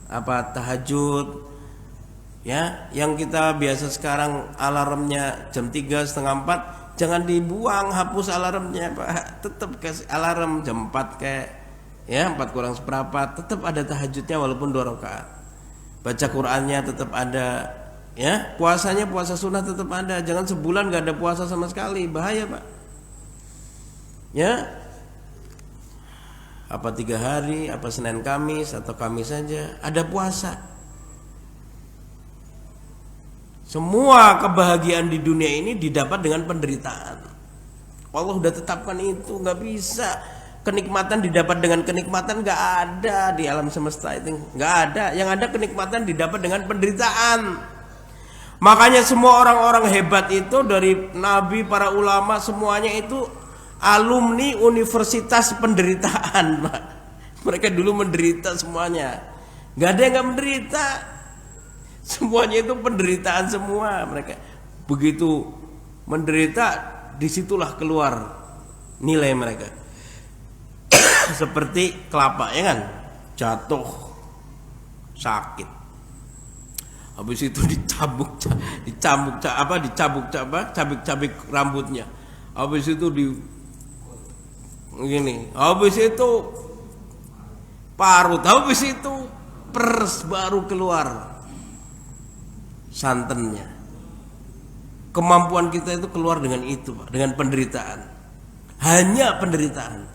apa? Tahajud. Ya, yang kita biasa sekarang alarmnya jam 3, setengah 4, jangan dibuang, hapus alarmnya, Pak. Tetap kasih alarm jam 4 kayak ya, 4 kurang seperempat, tetap ada tahajudnya walaupun 2 rakaat. Baca Qur'annya tetap ada. Ya, puasanya puasa sunnah tetap ada. Jangan sebulan gak ada puasa sama sekali, bahaya, Pak. Ya, apa 3 hari, apa Senin Kamis atau Kamis saja ada puasa. Semua kebahagiaan di dunia ini didapat dengan penderitaan. Allah udah tetapkan itu, nggak bisa. Kenikmatan didapat dengan kenikmatan nggak ada di alam semesta itu, nggak ada. Yang ada kenikmatan didapat dengan penderitaan. Makanya semua orang-orang hebat itu dari nabi, para ulama, semuanya itu alumni universitas penderitaan, Pak. Mereka dulu menderita semuanya. Gak ada yang gak menderita. Semuanya itu penderitaan semua mereka. Begitu menderita, disitulah keluar nilai mereka. Seperti kelapa, ya kan? Jatuh, sakit. Habis itu dicabik rambutnya. Habis itu habis itu parut, habis itu pers baru keluar santannya. Kemampuan kita itu keluar dengan itu, Pak, dengan penderitaan. Hanya penderitaan.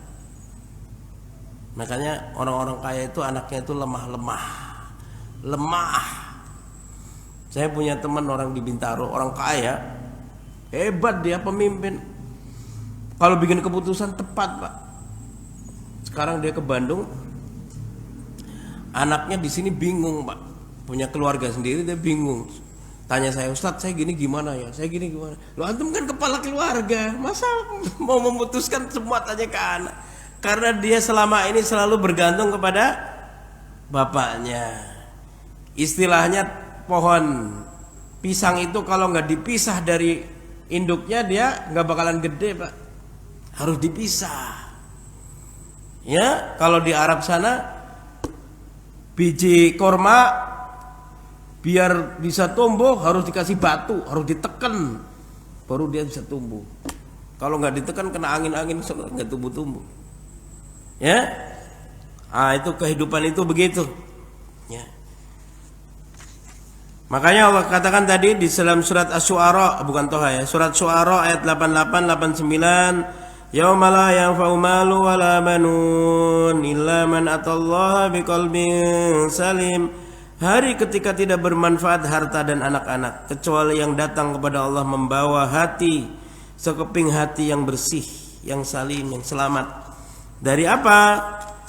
Makanya orang-orang kaya itu anaknya itu lemah. Saya punya teman orang di Bintaro, orang kaya, hebat dia pemimpin. Kalau bikin keputusan tepat, Pak. Sekarang dia ke Bandung, anaknya di sini bingung, Pak. Punya keluarga sendiri, dia bingung. Tanya saya, Ustadz, saya gini gimana ya? Saya gini gimana? Lo antum kan kepala keluarga, masa mau memutuskan semua tanya ke anak? Karena dia selama ini selalu bergantung kepada bapaknya. Istilahnya pohon pisang itu kalau nggak dipisah dari induknya dia nggak bakalan gede, Pak. Harus dipisah. Ya, kalau di Arab sana biji korma biar bisa tumbuh harus dikasih batu, harus ditekan baru dia bisa tumbuh. Kalau nggak ditekan kena angin-angin nggak tumbuh-tumbuh. Ya, itu kehidupan itu begitu. Ya. Makanya Allah katakan tadi di dalam surat Asy-Syu'ara, bukan Toha ya, surat Syu'ara ayat 88 89, yauma la yanfa'u malu wala banun illa man atallaha biqalbin salim. Hari ketika tidak bermanfaat harta dan anak-anak kecuali yang datang kepada Allah membawa hati, sekeping hati yang bersih, yang salim, yang selamat. Dari apa?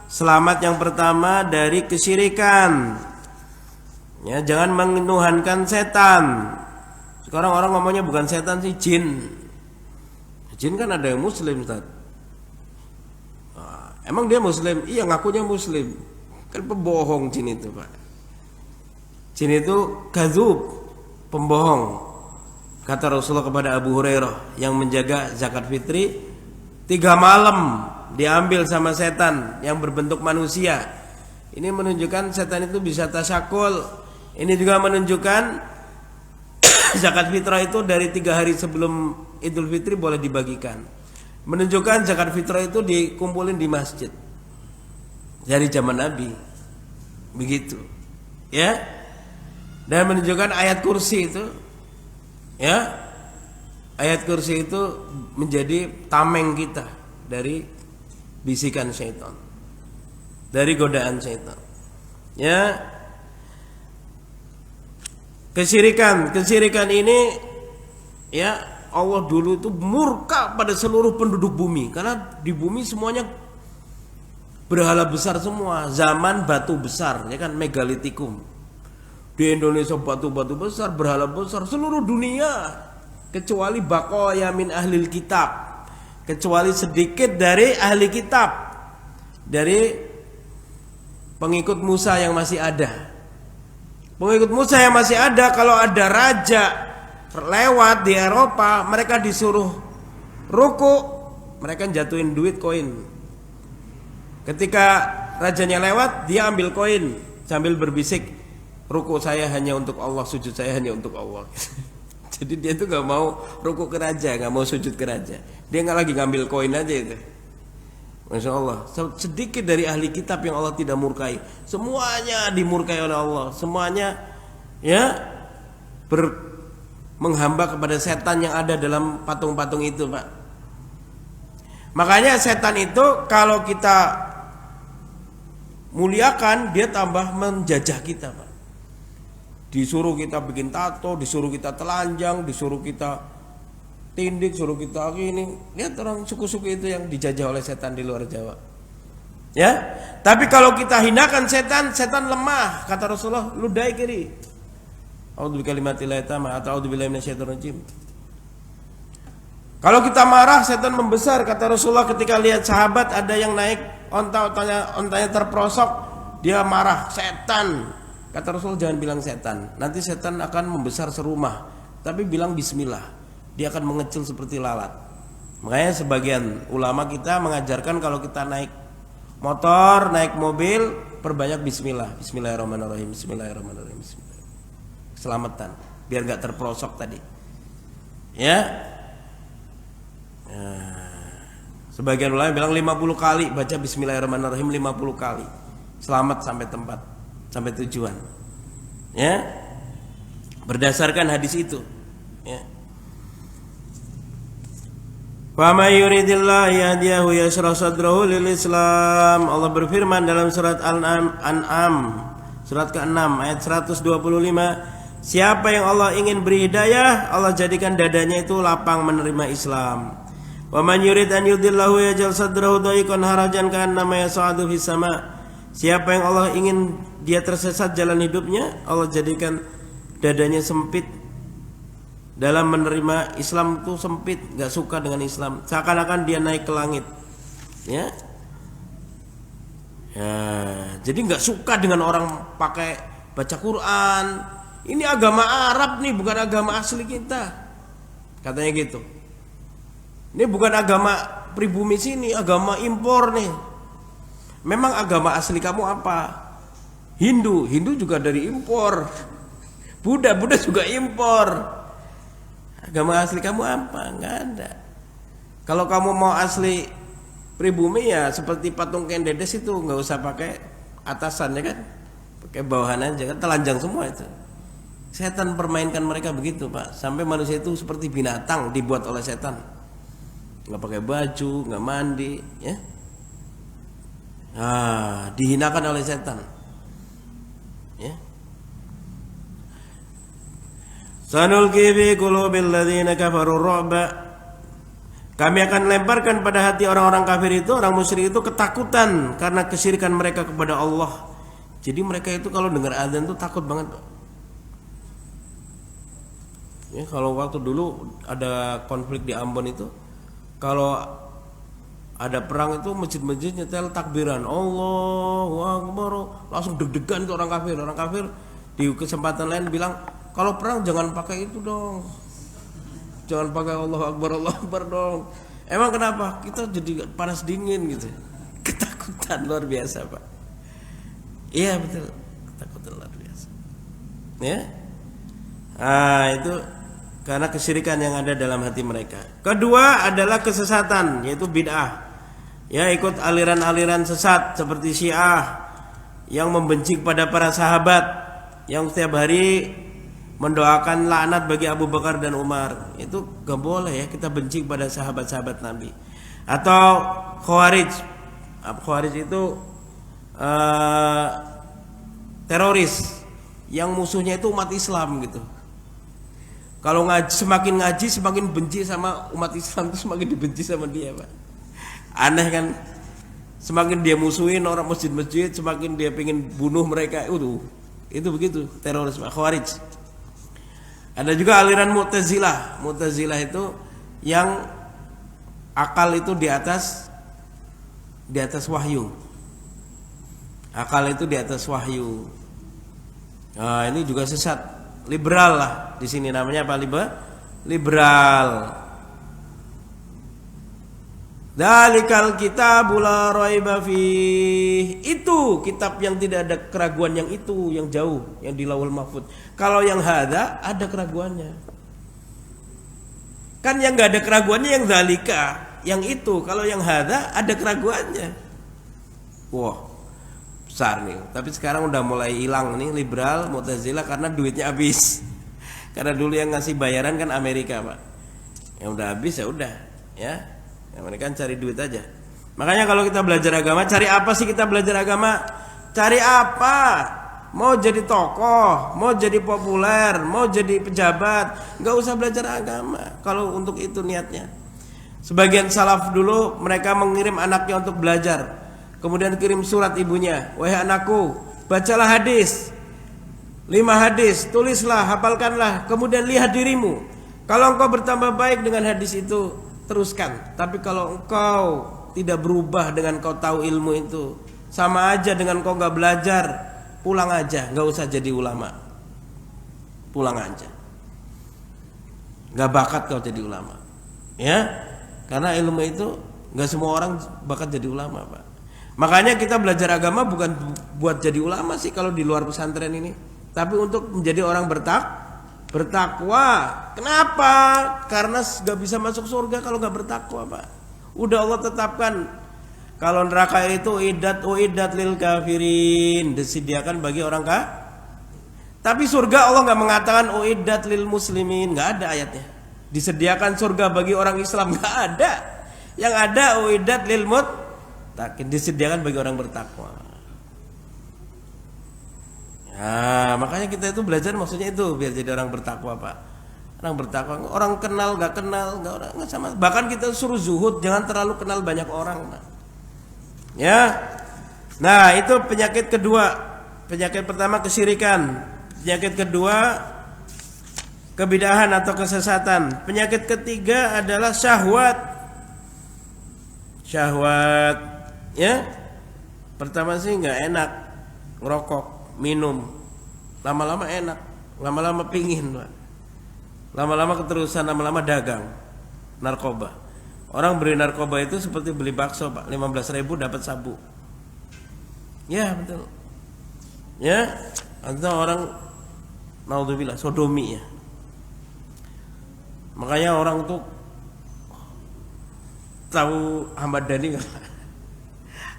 Selamat yang pertama dari kesyirikan. Ya, jangan menuhankan setan. Sekarang orang ngomongnya bukan setan sih, jin. Jin kan ada yang muslim, Ustaz. Emang dia muslim? Iya, ngakunya muslim. Kan pembohong jin itu, Pak. Jin itu kadzub, pembohong. Kata Rasulullah kepada Abu Hurairah yang menjaga zakat fitri, 3 malam diambil sama setan yang berbentuk manusia. Ini menunjukkan setan itu bisa tasyakul. Ini juga menunjukkan zakat fitrah itu dari 3 hari sebelum Idul Fitri boleh dibagikan. Menunjukkan zakat fitrah itu dikumpulin di masjid dari zaman Nabi. Begitu. Ya. Dan menunjukkan ayat kursi itu, ya. Ayat kursi itu menjadi tameng kita dari bisikan syaitan, dari godaan syaitan. Ya. Kesyirikan ini ya Allah dulu itu murka pada seluruh penduduk bumi, karena di bumi semuanya berhala besar semua. Zaman batu besar, ya kan, megalitikum. Di Indonesia batu-batu besar, berhala besar, seluruh dunia kecuali baqaya min ahlil kitab, kecuali sedikit dari ahli kitab, dari pengikut Musa yang masih ada. Pengikut Musa yang masih ada, kalau ada raja lewat di Eropa, mereka disuruh ruku, mereka jatuhin duit koin. Ketika rajanya lewat, dia ambil koin sambil berbisik, ruku saya hanya untuk Allah, sujud saya hanya untuk Allah. Jadi dia tuh gak mau ruku ke raja, gak mau sujud ke raja. Dia nggak lagi ngambil koin aja itu. Masya Allah, sedikit dari ahli kitab yang Allah tidak murkai. Semuanya dimurkai oleh Allah. Semuanya ya menghamba kepada setan yang ada dalam patung-patung itu, Pak. Makanya setan itu kalau kita muliakan, dia tambah menjajah kita, Pak. Disuruh kita bikin tato, disuruh kita telanjang, disuruh kita tindik, suruh kita gini. Lihat orang suku-suku itu yang dijajah oleh setan di luar Jawa. Ya, tapi kalau kita hinakan setan, setan lemah. Kata Rasulullah, ludahi kiri. A'udzu bikalimatillahi tammah atau a'udzu billahi minasyaitonir rajim. Kalau kita marah, setan membesar. Kata Rasulullah ketika lihat sahabat ada yang naik ontanya terprosok, dia marah, setan. Kata Rasulullah, jangan bilang setan. Nanti setan akan membesar serumah. Tapi bilang bismillah, dia akan mengecil seperti lalat. Makanya sebagian ulama kita mengajarkan kalau kita naik motor, naik mobil, perbanyak bismillah. Bismillahirrahmanirrahim. Bismillahirrahmanirrahim. Bismillah. Selamatan, biar gak terprosok tadi. Ya. Sebagian ulama bilang 50 kali baca bismillahirrahmanirrahim, 50 kali. Selamat sampai tempat, sampai tujuan. Ya. Berdasarkan hadis itu. Ya. Wa may yuridillahu yahdiyahu yashrah sadrahu lil Islam. Allah berfirman dalam surat Al-An'am surat ke-6 ayat 125, siapa yang Allah ingin beri hidayah, Allah jadikan dadanya itu lapang menerima Islam. Wa man yurid an yudillahu yaj'al sadrahu dayiqan harajan ka'annama yas'adu fis sama. Siapa yang Allah ingin dia tersesat jalan hidupnya, Allah jadikan dadanya sempit. Dalam menerima Islam itu sempit, gak suka dengan Islam, seakan-akan dia naik ke langit. Ya. Ya, jadi gak suka dengan orang pakai baca Quran. Ini agama Arab nih, bukan agama asli kita. Katanya gitu. Ini bukan agama pribumi sini, agama impor nih. Memang agama asli kamu apa? Hindu juga dari impor. Buddha juga impor. Agama asli kamu apa? Enggak ada. Kalau kamu mau asli pribumi ya seperti patung Kendedes itu, nggak usah pakai atasan ya kan, pakai bawahan aja kan, telanjang semua itu. Setan permainkan mereka begitu, Pak. Sampai manusia itu seperti binatang dibuat oleh setan. Nggak pakai baju, nggak mandi, ya. Dihinakan oleh setan. Ya. Sanulqi fi qulubil ladzina kafaru ru'ba. Kami akan lemparkan pada hati orang-orang kafir itu, orang musyrik itu ketakutan karena kesyirikan mereka kepada Allah. Jadi mereka itu kalau dengar azan tuh takut banget. Ya, kalau waktu dulu ada konflik di Ambon itu, kalau ada perang itu masjid-masjid nyetel takbiran Allahu Akbar, langsung deg-degan tuh orang kafir. Orang kafir di kesempatan lain bilang, kalau perang jangan pakai itu dong, jangan pakai Allahu Akbar dong. Emang kenapa? Kita jadi panas dingin gitu. Ketakutan luar biasa, Pak. Iya betul, ketakutan luar biasa. Ya, itu karena kesyirikan yang ada dalam hati mereka. Kedua adalah kesesatan, yaitu bid'ah. Ya, ikut aliran-aliran sesat seperti Syiah yang membenci kepada para sahabat, yang setiap hari mendoakan laknat bagi Abu Bakar dan Umar. Itu gak boleh ya, kita benci kepada sahabat-sahabat Nabi. Atau Khawarij. Khawarij itu teroris yang musuhnya itu umat Islam gitu. Kalau semakin ngaji semakin benci sama umat Islam, itu semakin dibenci sama dia, Pak. Aneh kan? Semakin dia musuhin orang masjid-masjid, semakin dia pengen bunuh mereka. Itu begitu terorisme Khawarij. Ada juga aliran Mu'tazilah. Mu'tazilah itu yang akal itu di atas wahyu. Akal itu di atas wahyu. Nah, ini juga sesat. Liberal lah di sini namanya apa? Liberal. Dzalikal kitabul la raiba fih. Itu kitab yang tidak ada keraguan, yang itu yang jauh, yang di Lauhul Mahfuz. Kalau yang hada ada keraguannya. Kan yang enggak ada keraguannya yang dzalika, yang itu. Kalau yang hada ada keraguannya. Wah, besar nih. Tapi sekarang udah mulai hilang nih liberal, Mu'tazilah karena duitnya habis. Karena dulu yang ngasih bayaran kan Amerika, Pak. Yang udah habis ya udah, ya. Yang mereka cari duit aja. Makanya kalau kita belajar agama, cari apa sih kita belajar agama? Cari apa? Mau jadi tokoh, mau jadi populer, mau jadi pejabat, nggak usah belajar agama. Kalau untuk itu niatnya. Sebagian salaf dulu mereka mengirim anaknya untuk belajar. Kemudian kirim surat ibunya, wahai anakku, bacalah hadis, 5 hadis, tulislah, hafalkanlah, kemudian lihat dirimu. Kalau engkau bertambah baik dengan hadis itu, teruskan. Tapi kalau engkau tidak berubah dengan kau tahu ilmu itu, sama aja dengan kau nggak belajar, pulang aja, nggak usah jadi ulama. Pulang aja. Nggak bakat kau jadi ulama, ya? Karena ilmu itu nggak semua orang bakat jadi ulama, Pak. Makanya kita belajar agama bukan buat jadi ulama sih kalau di luar pesantren ini, tapi untuk menjadi orang bertakwa. Kenapa? Karena gak bisa masuk surga kalau gak bertakwa, Pak. Udah Allah tetapkan kalau neraka itu uiddat lil kafirin, disediakan bagi orang kafir. Tapi surga Allah gak mengatakan uiddat lil muslimin, gak ada ayatnya. Disediakan surga bagi orang Islam, gak ada. Yang ada uiddat lil muttaqin, disediakan bagi orang bertakwa. Ya, makanya kita itu belajar maksudnya itu biar jadi orang bertakwa, Pak. Orang bertakwa, orang kenal nggak sama. Bahkan kita suruh zuhud, jangan terlalu kenal banyak orang, Pak. Ya. Nah, itu penyakit kedua. Penyakit pertama kesyirikan. Penyakit kedua kebidahan atau kesesatan. Penyakit ketiga adalah syahwat. Syahwat, ya. Pertama sih nggak enak ngerokok, minum, lama-lama enak, lama-lama pingin, Pak. Lama-lama keterusan, lama-lama dagang narkoba. Orang beli narkoba itu seperti beli bakso, Pak. 15.000 dapat sabu. Ya betul. Ya, atau orang naudzubillah sodomi, ya. Makanya orang tuh tahu Ahmad Dhani nggak?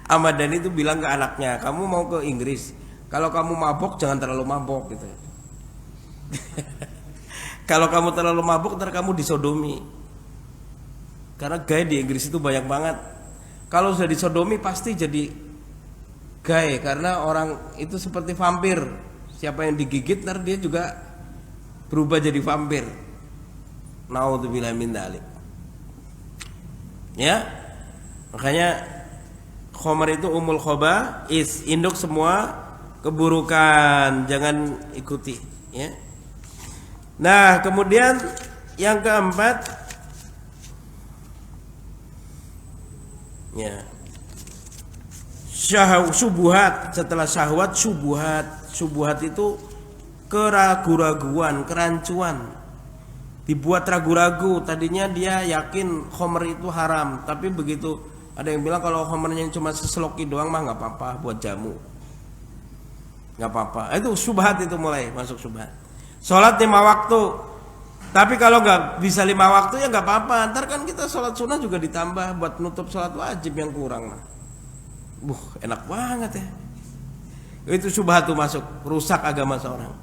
Ahmad Dhani itu bilang ke anaknya, kamu mau ke Inggris, kalau kamu mabok jangan terlalu mabok gitu. Kalau kamu terlalu mabok ntar kamu disodomi. Karena gay di Inggris itu banyak banget. Kalau sudah disodomi pasti jadi gay, karena orang itu seperti vampir. Siapa yang digigit ntar dia juga berubah jadi vampir. Naudzubillah min dzalik. Ya. Makanya khamar itu umul khaba'is, induk semua keburukan, jangan ikuti, ya. Nah, kemudian yang keempat, ya, syubhat. Setelah syahwat, syubhat. Syubhat itu keraguan-raguan, kerancuan. Dibuat ragu-ragu. Tadinya dia yakin khamr itu haram, tapi begitu ada yang bilang kalau khamrnya cuma seseloki doang mah nggak apa-apa, buat jamu, nggak apa-apa. Itu syubhat, itu mulai masuk syubhat. Sholat 5 waktu, tapi kalau nggak bisa 5 waktu ya nggak apa-apa. Ntar kan kita sholat sunnah juga ditambah buat nutup sholat wajib yang kurang. Enak banget ya. Itu syubhat tuh masuk, rusak agama seorang.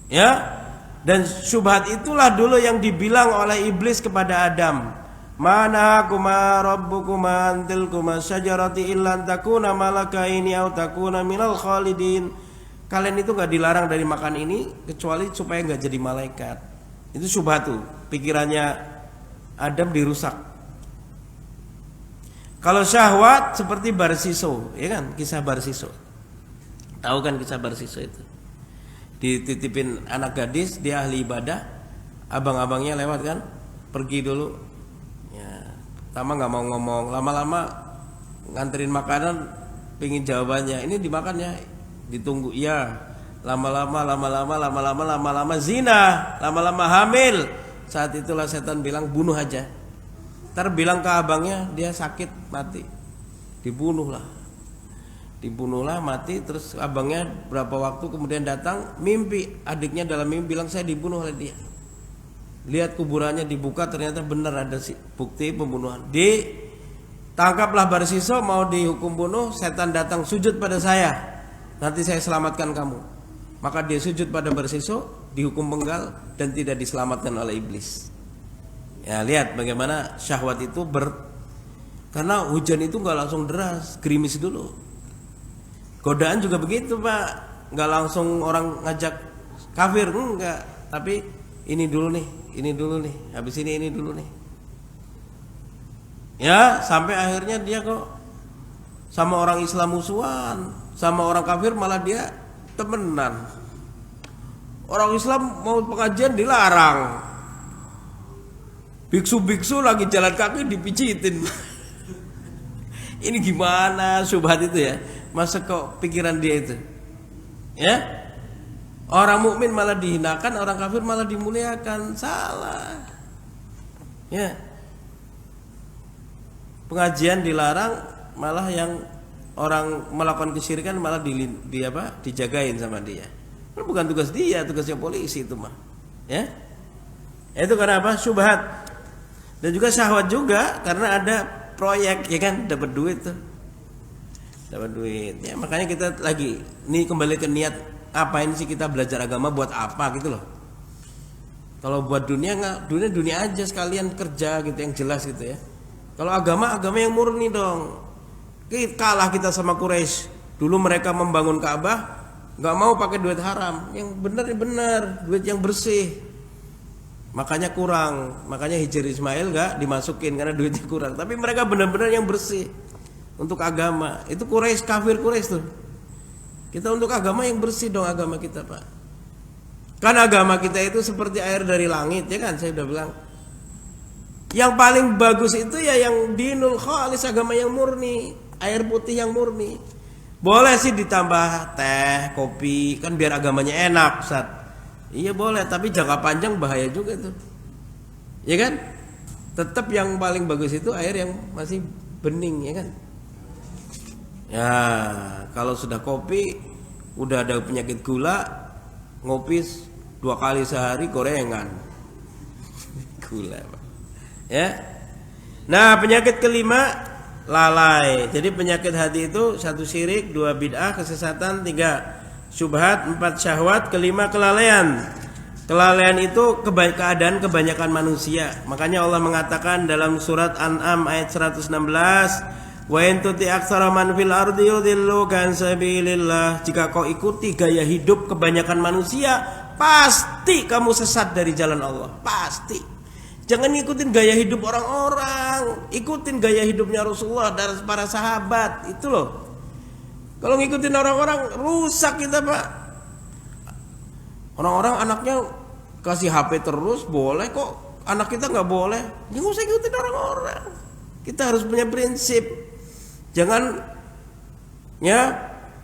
Ya, dan syubhat itulah dulu yang dibilang oleh iblis kepada Adam. Mana kuma rabbukuma antilkuma syajarati illa takuna malakaini aw takuna minal khalidin. Kalian itu nggak dilarang dari makan ini kecuali supaya nggak jadi malaikat. Itu syubhat tuh, pikirannya Adam dirusak. Kalau syahwat seperti Barsiso, ya kan, kisah Barsiso. Tahu kan kisah Barsiso itu? Dititipin anak gadis, dia ahli ibadah, abang-abangnya lewat kan, pergi dulu. Ya, pertama nggak mau ngomong, lama-lama nganterin makanan, pingin jawabannya, ini dimakannya, ditunggu, iya. Lama-lama zina, lama-lama hamil. Saat itulah setan bilang bunuh aja. Ntar bilang ke abangnya dia sakit mati, dibunuhlah mati. Terus abangnya berapa waktu kemudian datang, mimpi adiknya dalam mimpi bilang saya dibunuh oleh dia. Lihat kuburannya dibuka, ternyata benar ada bukti pembunuhan. Ditangkaplah Barsiso, mau dihukum bunuh. Setan datang, sujud pada saya, nanti saya selamatkan kamu. Maka dia sujud pada Barsiso, dihukum penggal dan tidak diselamatkan oleh iblis. Ya, lihat bagaimana syahwat itu karena hujan itu nggak langsung deras, gerimis dulu. Godaan juga begitu, Pak. Nggak langsung orang ngajak kafir, enggak. Tapi ini dulu nih, habis ini dulu nih. Ya, sampai akhirnya dia kok sama orang Islam musuhan, sama orang kafir malah dia temenan. Orang Islam mau pengajian dilarang. Biksu-biksu lagi jalan kaki dipijitin. Ini gimana syubhat itu ya? Masa kok pikiran dia itu? Ya? Orang mukmin malah dihinakan, orang kafir malah dimuliakan. Salah. Ya. Pengajian dilarang, malah yang orang melakukan kesyirikan malah dijagain sama dia. Bukan tugas dia, tugasnya polisi itu mah. Ya? Itu karena apa? Syubhat. Dan juga syahwat juga karena ada proyek, ya kan, dapat duit tuh. Dapat duit. Ya, makanya kita lagi kembali ke niat, apa ini sih kita belajar agama buat apa gitu loh. Kalau buat dunia enggak, dunia aja sekalian kerja gitu yang jelas gitu ya. Kalau agama yang murni dong. Kalah kita sama Quraisy. Dulu mereka membangun Ka'bah enggak mau pakai duit haram. Yang benar, duit yang bersih. Makanya kurang, makanya Hijr Ismail gak dimasukin karena duitnya kurang. Tapi mereka benar-benar yang bersih untuk agama. Itu Quraisy, kafir Quraisy tuh. Kita untuk agama yang bersih dong, agama kita, Pak. Kan agama kita itu seperti air dari langit, ya kan, saya udah bilang. Yang paling bagus itu ya yang dinul khalis, agama yang murni, air putih yang murni. Boleh sih ditambah teh, kopi, kan biar agamanya enak, Ustaz. Iya boleh, tapi jangka panjang bahaya juga tuh. Ya kan? Tetap yang paling bagus itu air yang masih bening, ya kan? Ya, kalau sudah kopi, udah ada penyakit gula, ngopi 2 kali sehari gorengan. Gula, Pak. Ya. Nah, penyakit kelima lalai. Jadi penyakit hati itu 1 syirik, 2 bid'ah, kesesatan, 3 syubhat, 4 syahwat, kelima kelalaian. Kelalaian itu keadaan kebanyakan manusia. Makanya Allah mengatakan dalam surat An'am ayat 116, wa in tuti aktsara man fil ardi yudilluka an sabilillah. Jika kau ikuti gaya hidup kebanyakan manusia, pasti kamu sesat dari jalan Allah. Pasti. Jangan ikutin gaya hidup orang-orang, ikutin gaya hidupnya Rasulullah dan para sahabat. Itu loh. Kalau ngikutin orang-orang rusak kita, Pak. Orang-orang anaknya kasih HP terus boleh kok, anak kita nggak boleh. Ya nggak usah ikutin orang-orang. Kita harus punya prinsip. Jangan ya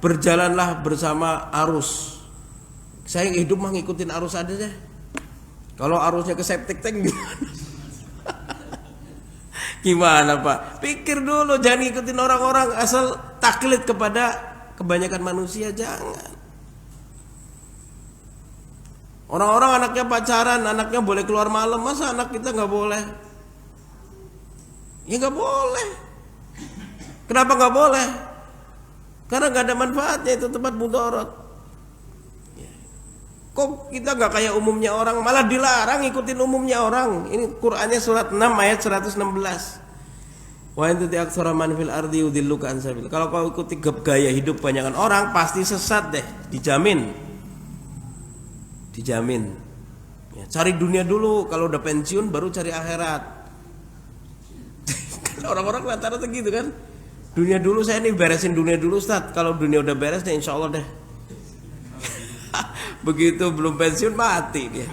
berjalanlah bersama arus. Saya hidup mah ngikutin arus aja deh. Kalau arusnya ke septic tank gimana? Gimana, Pak? Pikir dulu, jangan ngikutin orang-orang asal taklid kepada kebanyakan manusia, jangan. Orang-orang anaknya pacaran, anaknya boleh keluar malam, masa anak kita nggak boleh? Ya nggak boleh. Kenapa nggak boleh? Karena nggak ada manfaatnya, itu tempat mudarat. Kok kita nggak kayak umumnya orang, malah dilarang ikutin umumnya orang. Ini Qur'annya surat 6 ayat 116. Wa in tuti aktsara man fil ardi yudilluka an sabil. Kalau kau ikuti gaya hidup kebanyakan orang, pasti sesat deh, dijamin. Dijamin. Ya, cari dunia dulu, kalau udah pensiun baru cari akhirat. Kan orang-orang rata-rata gitu kan. Dunia dulu, saya nih beresin dunia dulu Ustaz. Kalau dunia udah beres deh insya Allah deh. Begitu belum pensiun mati dia.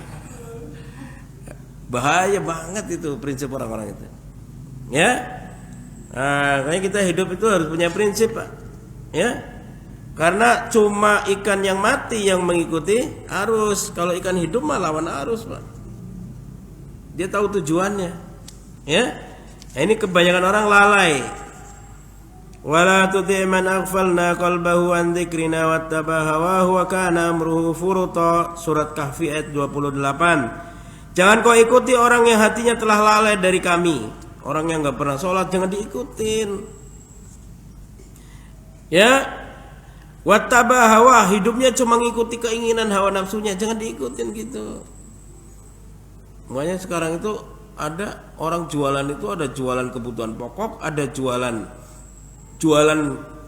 Bahaya banget itu prinsip orang-orang itu. Ya. Nah, makanya kita hidup itu harus punya prinsip, Pak. Ya. Karena cuma ikan yang mati yang mengikuti arus. Kalau ikan hidup mah lawan arus, Pak. Dia tahu tujuannya. Ya. Nah, ini kebanyakan orang lalai. Wala tuti' man aghfalna qalbahu an dzikrina wattaba hawahu wa kana amruhu furuta. Surat Kahfi ayat 28. Jangan kau ikuti orang yang hatinya telah lalai dari kami. Orang yang enggak pernah sholat jangan diikutin. Ya. Wattaba hawa, hidupnya cuma ngikuti keinginan hawa nafsunya, jangan diikutin gitu. Makanya sekarang itu ada orang jualan itu, ada jualan kebutuhan pokok, ada jualan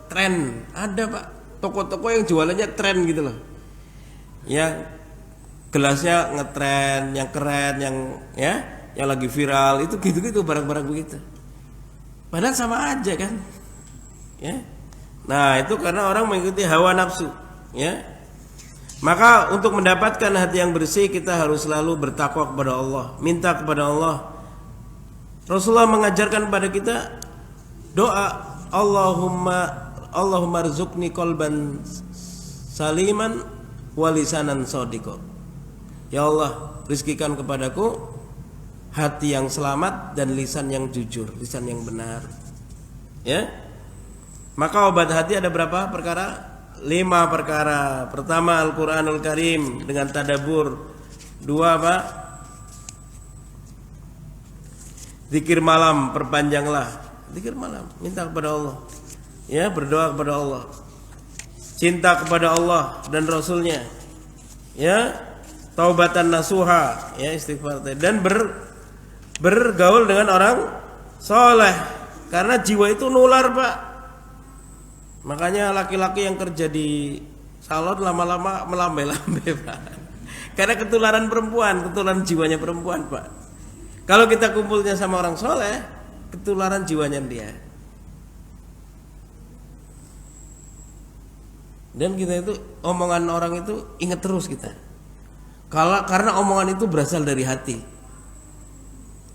tren, ada Pak. Toko-toko yang jualannya tren gitu loh. Yang gelasnya ngetren, yang keren, yang lagi viral, itu gitu-gitu barang-barang begitu. Padahal sama aja kan. Ya. Nah, itu karena orang mengikuti hawa nafsu, ya. Maka untuk mendapatkan hati yang bersih kita harus selalu bertakwa kepada Allah, minta kepada Allah. Rasulullah mengajarkan kepada kita doa, Allahumma rzuqni qalban saliman wa lisanan shadiqa. Ya Allah, rizkikan kepadaku hati yang selamat dan lisan yang jujur, lisan yang benar. Ya. Maka obat hati ada berapa perkara? 5 perkara. Pertama Al-Quranul Karim dengan tadabur. 2 apa? Zikir malam, perpanjanglah. Zikir malam, minta kepada Allah. Ya, berdoa kepada Allah. Cinta kepada Allah dan Rasulnya. Ya, taubatan nasuha, ya istighfar. Dan bergaul dengan orang soleh. Karena jiwa itu nular, Pak. Makanya laki-laki yang kerja di salon lama-lama melambai-lambai, Pak. Karena ketularan perempuan, ketularan jiwanya perempuan, Pak. Kalau kita kumpulnya sama orang soleh, ketularan jiwanya dia. Dan kita itu omongan orang itu ingat terus kita. Karena omongan itu berasal dari hati.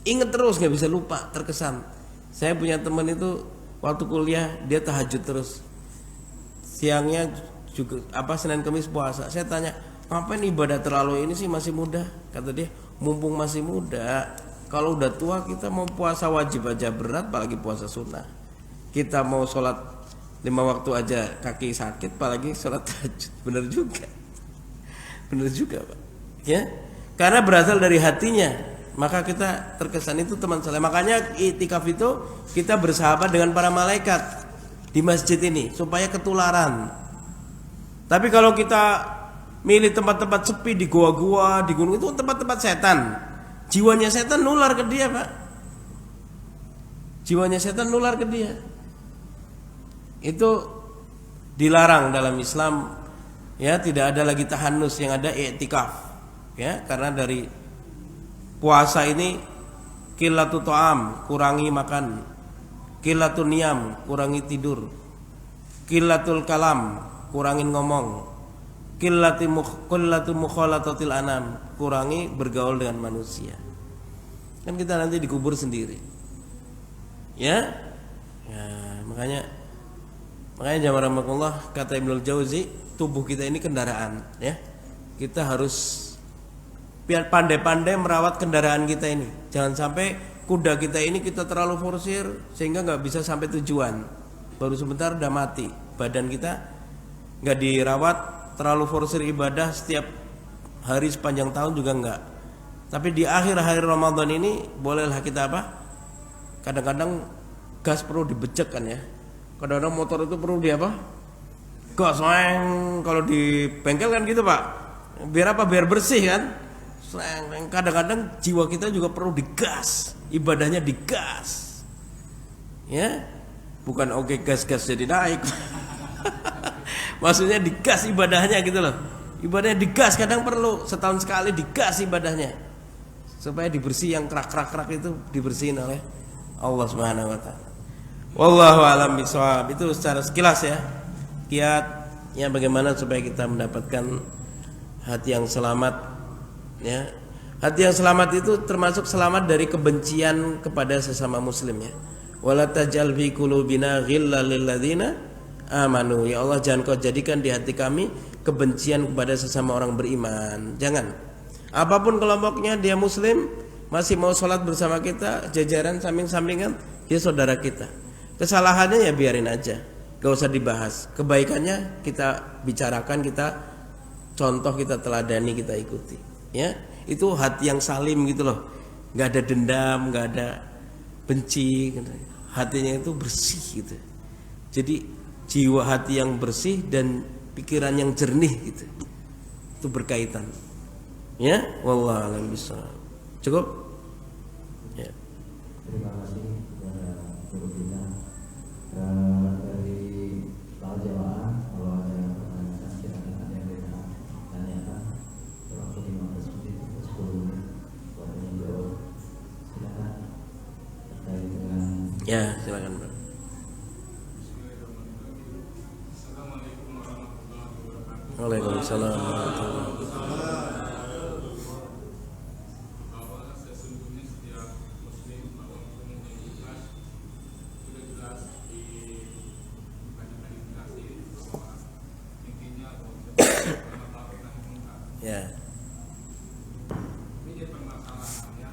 Ingat terus, nggak bisa lupa, terkesan. Saya punya teman itu waktu kuliah dia tahajud terus. Siangnya juga Senin Kamis puasa. Saya tanya, ngapain ibadah terlalu ini sih, masih muda? Kata dia, mumpung masih muda. Kalau udah tua kita mau puasa wajib aja berat, apalagi puasa sunnah. Kita mau sholat 5 waktu aja kaki sakit, apalagi sholat tahajud. Bener juga Pak. Ya, karena berasal dari hatinya. Maka kita terkesan itu teman soleh. Makanya itikaf itu kita bersahabat dengan para malaikat di masjid ini supaya ketularan. Tapi kalau kita milih tempat-tempat sepi di gua-gua, di gunung, itu tempat-tempat setan. Jiwanya setan nular ke dia, Pak. Jiwanya setan nular ke dia. Itu dilarang dalam Islam. Ya, tidak ada lagi tahanus, yang ada i'tikaf. Ya, karena dari puasa ini qillatu ta'am, kurangi makan. Qillatul niyam, kurangi tidur. Qillatul kalam, kurangin ngomong. Qillatul mukhalatatil anam, kurangi bergaul dengan manusia. Kan kita nanti dikubur sendiri. Ya? Ya, makanya jamaah rahimakumullah, kata Ibnul Jauzi, tubuh kita ini kendaraan, ya. Kita harus biar pandai-pandai merawat kendaraan kita ini. Jangan sampai kuda kita ini kita terlalu forsir sehingga nggak bisa sampai tujuan. Baru sebentar udah mati. Badan kita nggak dirawat, terlalu forsir ibadah setiap hari sepanjang tahun juga nggak. Tapi di akhir hari Ramadan ini bolehlah kita apa? Kadang-kadang gas perlu dibejek kan ya. Kadang-kadang motor itu perlu di apa? Gas, kalau di bengkel kan gitu Pak. Biar apa? Biar bersih kan. Kadang-kadang jiwa kita juga perlu digas, ibadahnya digas, ya, bukan oke gas-gas jadi naik. Maksudnya digas ibadahnya gitu loh, Ibadahnya digas, kadang perlu setahun sekali digas ibadahnya supaya dibersih yang kerak itu dibersihin oleh Allah Subhanahu wa taala. Wallahu a'lam bishawab. Itu secara sekilas ya. Kiat ya bagaimana supaya kita mendapatkan hati yang selamat ya. Hati yang selamat itu termasuk selamat dari kebencian kepada sesama muslim ya. Wala taj'al fi qulubina ghillal lil ladzina amanu. Ya Allah, jangan Kau jadikan di hati kami kebencian kepada sesama orang beriman. Jangan. Apapun kelompoknya, dia muslim, masih mau sholat bersama kita, jajaran samping-sampingan, dia saudara kita. Kesalahannya ya biarin aja, gak usah dibahas. Kebaikannya kita bicarakan, kita contoh, kita teladani, kita ikuti. Ya, itu hati yang salim gitu loh. Gak ada dendam, gak ada benci. Hatinya itu bersih gitu. Jadi jiwa hati yang bersih dan pikiran yang jernih gitu. Itu berkaitan. Ya, wallahu a'lam bishawab. Cukup? Ya. Terima kasih kepada guru kita. Dari para jamaah, kalau ada pertanyaan silakan, ada yang kita tanyakan. Waktu 15 menit 10 menit buat menjawab. Silakan terkait dengan. Ya, silakan, Bro. Waalaikumsalam warahmatullahi wabarakatuh. Ya. Ini permasalahannya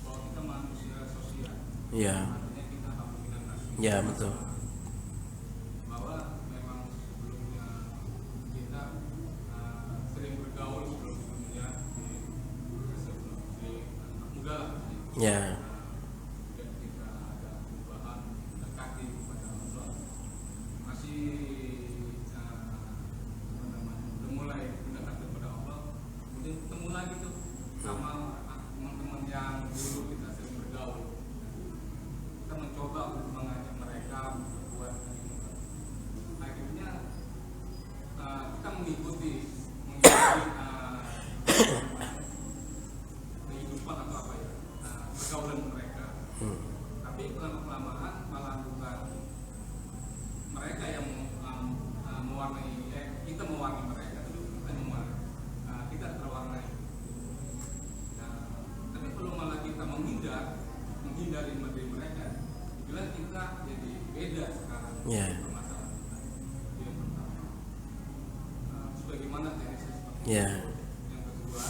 bahwa kita manusia sosial. Ya. Artinya kita komunikasi. Ya, betul. Bahwa memang sebelumnya kita sering bergaul sebelumnya di anak muda lah. Ya. Dan kita ada perubahan mendekati kepada Allah. Masih udah mulai mendekati kepada Allah. Kemudian ketemu lagi tuh sama teman-teman yang dulu kita sering bergaul. Kita mencoba untuk mengajak mereka buat akhirnya kita mengikuti kehidupan atau apa ya, pergaulan mereka. Tapi kelamaan malah bukan mereka yang mewarnai, kita mewarnai mereka, tapi bukan kita terwarnai. Tapi kalau malah kita menghindari dari mereka, jelas kita jadi beda sekarang. Ya. Permasalahan itu yang pertama. Sebagaimana tadi saya sepakat. Ya. Yang kedua,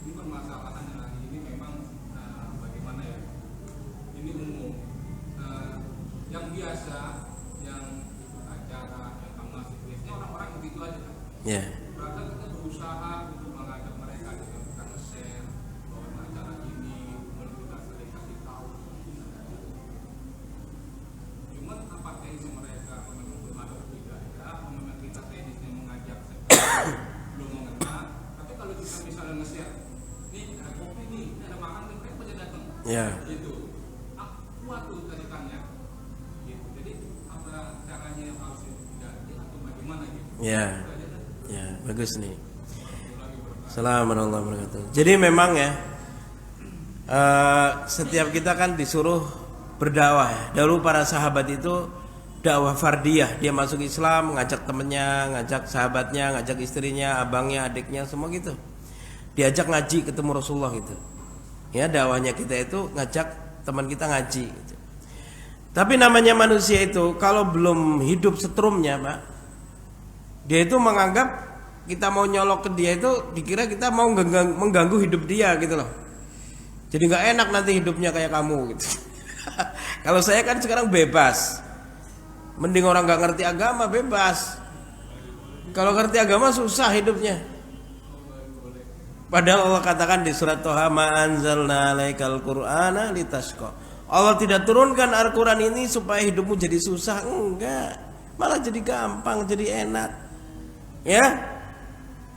ini permasalahan yang hari ini memang bagaimana ya? Ini umum. Yang biasa, yang ikut acara, yang tamas, biasanya orang-orang begitu aja kan. Ya. Berarti kita berusaha untuk mengajak mereka dengan kita nge-share bahwa acara ini, kemudian kita sering kasih tahu. Cuman apa teknis mereka memang belum ada budaya, memang kita teknisnya mengajak belum mengenal. Tapi kalau kita misalnya nge-share, nih ada kopi nih, ini ada makan, mereka pada datang. Ya. Gitu. Kuat tuh tarikannya. Gitu. Jadi apa caranya yang harus diganti atau bagaimana gitu? Ya. Ya, bagus nih. Assalamualaikum warahmatullahi wabarakatuh. Jadi memang ya setiap kita kan disuruh berdakwah ya. Dahulu para sahabat itu dakwah fardiyah, dia masuk Islam, ngajak temennya, ngajak sahabatnya, ngajak istrinya, abangnya, adiknya, semua gitu. Diajak ngaji ketemu Rasulullah gitu. Ya, dakwahnya kita itu ngajak teman kita ngaji gitu. Tapi namanya manusia itu kalau belum hidup setrumnya, Pak, dia itu menganggap kita mau nyolok ke dia itu dikira kita mau mengganggu hidup dia gitu loh. Jadi nggak enak nanti hidupnya kayak kamu gitu. Kalau saya kan sekarang bebas. Mending orang nggak ngerti agama bebas. Kalau ngerti agama susah hidupnya. Padahal Allah katakan di surat Toha, ma anzalna alaikal qur'ana litashqa. Allah tidak turunkan Al-Quran ini supaya hidupmu jadi susah, enggak. Malah jadi gampang, jadi enak. Ya.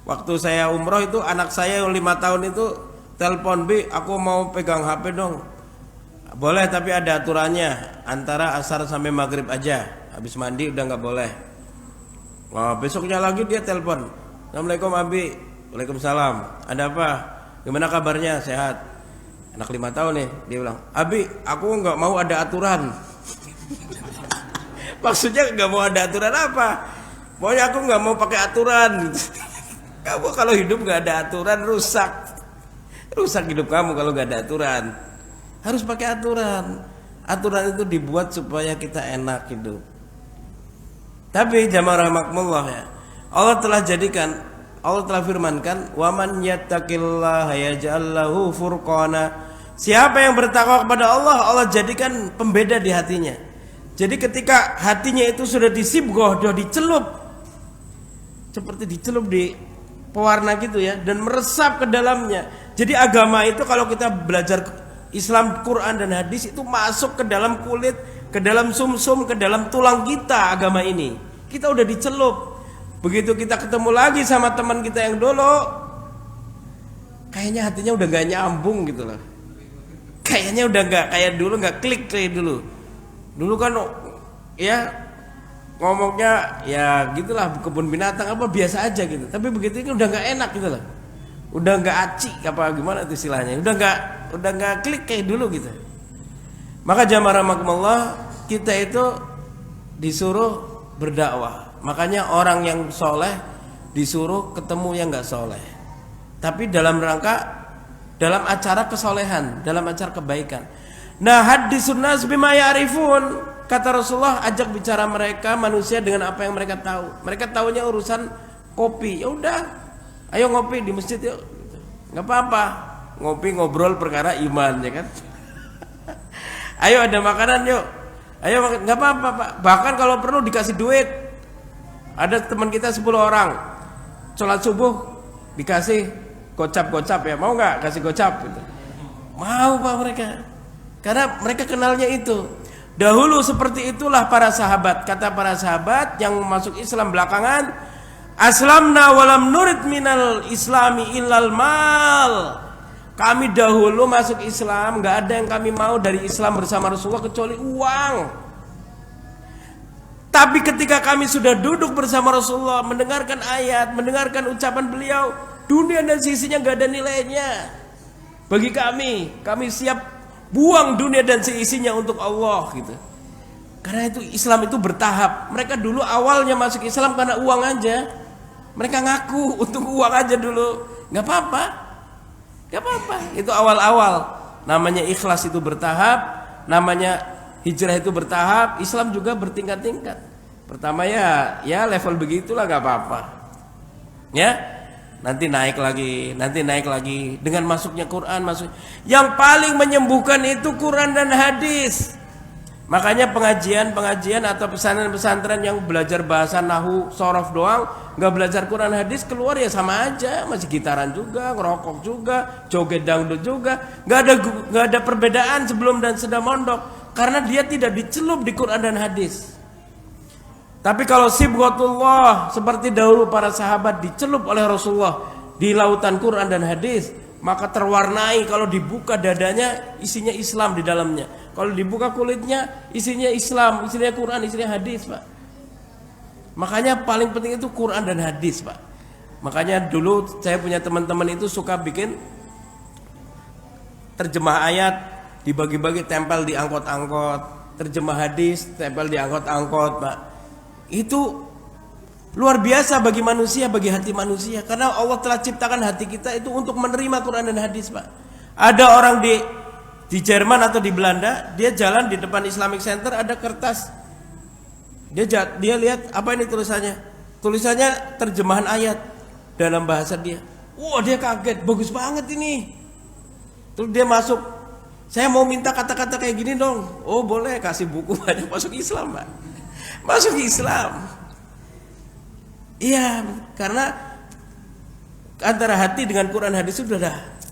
Waktu saya umroh itu anak saya yang 5 tahun itu telepon, "Bi, aku mau pegang HP dong." Boleh, tapi ada aturannya. Antara asar sampai maghrib aja. Habis mandi udah nggak boleh. Oh, besoknya lagi dia telepon. Assalamualaikum Abi. Waalaikumsalam. Ada apa? Gimana kabarnya? Sehat. Anak 5 tahun nih. Dia bilang, Abi, aku nggak mau ada aturan. Maksudnya nggak mau ada aturan apa? Pokoknya aku nggak mau pakai aturan. Kamu kalau hidup nggak ada aturan rusak hidup kamu kalau nggak ada aturan. Harus pakai aturan. Aturan itu dibuat supaya kita enak hidup. Tapi jamaah rahmatullah ya, Allah telah firmankan, wa man yattaqillaha yaj'al lahu furqana. Siapa yang bertakwa kepada Allah, Allah jadikan pembeda di hatinya. Jadi ketika hatinya itu sudah disibgoh, sudah dicelup, seperti dicelup di pewarna gitu ya, dan meresap ke dalamnya. Jadi agama itu kalau kita belajar Islam, Quran dan hadis itu masuk ke dalam kulit, ke dalam sumsum, ke dalam tulang kita. Agama ini kita udah dicelup. Begitu kita ketemu lagi sama teman kita yang dulu, kayaknya hatinya udah gak nyambung gitu loh. Kayaknya udah gak kayak dulu, gak klik kayak dulu. Dulu kan ya ngomongnya ya gitulah, kebun binatang apa biasa aja gitu. Tapi begitu ini udah gak enak gitu loh. Udah gak acik apa gimana itu istilahnya. Udah gak klik kayak dulu gitu. Maka jamaah rahimakumullah, kita itu disuruh berdakwah. Makanya orang yang soleh disuruh ketemu yang gak soleh. Tapi dalam acara kesolehan, dalam acara kebaikan. Nah, hadisun nas bima ya'rifun, kata Rasulullah, ajak bicara mereka manusia dengan apa yang mereka tahu. Mereka tahunya urusan kopi, ya udah, ayo ngopi di masjid yuk. Nggak apa-apa, ngopi ngobrol perkara iman ya kan. Ayo ada makanan yuk, ayo nggak apa-apa Pak. Bahkan kalau perlu dikasih duit. Ada teman kita 10 orang, sholat subuh dikasih gocap ya, mau nggak kasih gocap? Gitu. Mau Pak mereka. Karena mereka kenalnya itu. Dahulu seperti itulah para sahabat. Kata para sahabat yang masuk Islam belakangan, aslamna walam nurid minal islami illal mal. Kami dahulu masuk Islam, gak ada yang kami mau dari Islam bersama Rasulullah kecuali uang. Tapi ketika kami sudah duduk bersama Rasulullah, mendengarkan ayat, mendengarkan ucapan beliau, dunia dan sisinya gak ada nilainya. Bagi kami siap buang dunia dan seisinya untuk Allah gitu. Karena itu Islam itu bertahap. Mereka dulu awalnya masuk Islam karena uang aja. Mereka ngaku untuk uang aja dulu. Gak apa-apa. Itu awal-awal. Namanya ikhlas itu bertahap. Namanya hijrah itu bertahap. Islam juga bertingkat-tingkat. Pertama ya level begitulah, gak apa-apa. Ya. Nanti naik lagi dengan masuknya Quran Yang paling menyembuhkan itu Quran dan hadis. Makanya pengajian atau pesantren-pesantren yang belajar bahasa nahwu sorof doang, nggak belajar Quran hadis, keluar ya sama aja, masih gitaran juga, ngerokok juga, joget dangdut juga, nggak ada perbedaan sebelum dan sesudah mondok, karena dia tidak dicelup di Quran dan hadis. Tapi kalau sibghatullah seperti dahulu para sahabat dicelup oleh Rasulullah di lautan Quran dan hadis, maka terwarnai. Kalau dibuka dadanya isinya Islam di dalamnya. Kalau dibuka kulitnya isinya Islam, isinya Quran, isinya hadis, Pak. Makanya paling penting itu Quran dan hadis, Pak. Makanya dulu saya punya teman-teman itu suka bikin terjemah ayat dibagi-bagi tempel di angkot-angkot, terjemah hadis tempel di angkot-angkot, Pak. Itu luar biasa bagi manusia, bagi hati manusia, karena Allah telah ciptakan hati kita itu untuk menerima Quran dan hadis, Pak. Ada orang di Jerman atau di Belanda, dia jalan di depan Islamic Center, ada kertas, dia lihat apa ini tulisannya terjemahan ayat dalam bahasa dia. Wah, dia kaget, bagus banget ini. Terus dia masuk, saya mau minta kata-kata kayak gini dong. Oh boleh, kasih buku banyak, masuk Islam, Pak. Masuk Islam. Iya, karena antara hati dengan Quran hadis itu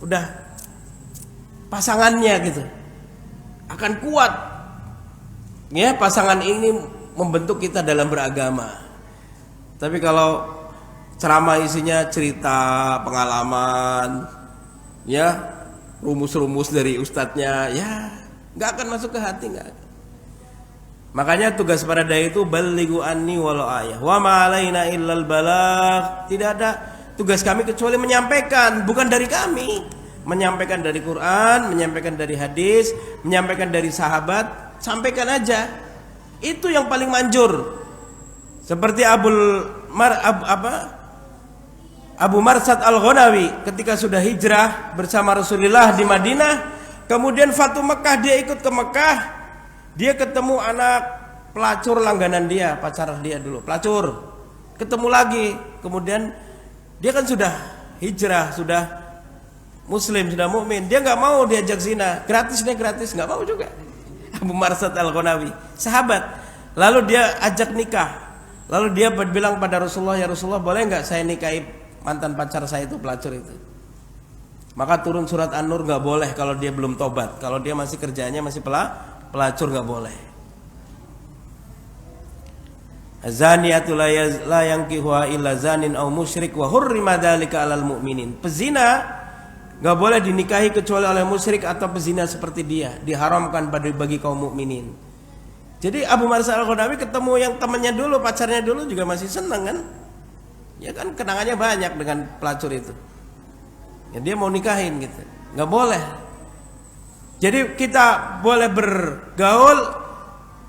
udah pasangannya gitu. Akan kuat. Ya, pasangan ini membentuk kita dalam beragama. Tapi kalau ceramah isinya cerita pengalaman, ya, rumus-rumus dari ustadznya, ya, nggak akan masuk ke hati, nggak. Makanya tugas para dai itu balighu anni walau ayah. Wa ma alaina illal balagh. Tidak ada tugas kami kecuali menyampaikan, bukan dari kami. Menyampaikan dari Quran, menyampaikan dari hadis, menyampaikan dari sahabat, sampaikan aja. Itu yang paling manjur. Seperti Abu Marsad Al-Ghanawi ketika sudah hijrah bersama Rasulullah di Madinah, kemudian Fatu Mekah, dia ikut ke Mekah, dia ketemu anak pelacur langganan dia, pacar dia dulu, pelacur. Ketemu lagi, kemudian dia kan sudah hijrah, sudah muslim, sudah mukmin, dia nggak mau diajak zina, gratis, nggak mau juga. Abu Marsad Al-Ghanawi, sahabat. Lalu dia ajak nikah. Lalu dia bilang pada Rasulullah, ya Rasulullah, boleh nggak saya nikahi mantan pacar saya itu, pelacur itu? Maka turun surat An-Nur, nggak boleh kalau dia belum tobat. Kalau dia masih kerjanya masih pelacur, nggak boleh. Azaniyatu la yankihuha illa zanin aw musyrik wa hurrima dzalika 'alal mu'minin. Pezina nggak boleh dinikahi kecuali oleh musyrik atau pezina seperti dia, diharamkan bagi kaum mukminin. Jadi Abu Marsad Al-Ghanawi ketemu yang temannya dulu, pacarnya dulu, juga masih senang kan? Ya kan kenangannya banyak dengan pelacur itu. Ya dia mau nikahin gitu. Nggak boleh. Jadi kita boleh bergaul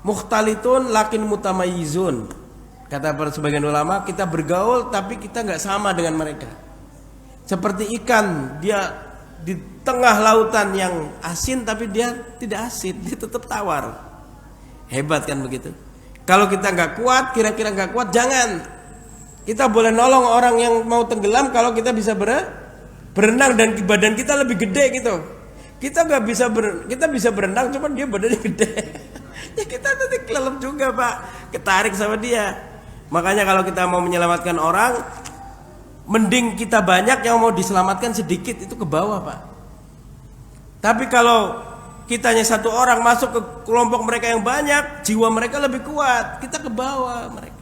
mukhtalitun lakin mutamayyizun. Kata sebagian ulama, kita bergaul tapi kita nggak sama dengan mereka. Seperti ikan, dia di tengah lautan yang asin tapi dia tidak asin, dia tetap tawar. Hebat kan begitu. Kalau kita nggak kuat, kira-kira nggak kuat, jangan. Kita boleh nolong orang yang mau tenggelam kalau kita bisa berenang dan badan kita lebih gede gitu. Kita nggak bisa kita bisa berenang, cuman dia badannya gede. Ya kita nanti kelelep juga Pak, ketarik sama dia. Makanya kalau kita mau menyelamatkan orang, mending kita banyak, yang mau diselamatkan sedikit, itu ke bawah Pak. Tapi kalau kitanya satu orang masuk ke kelompok mereka yang banyak, jiwa mereka lebih kuat, kita ke bawah mereka.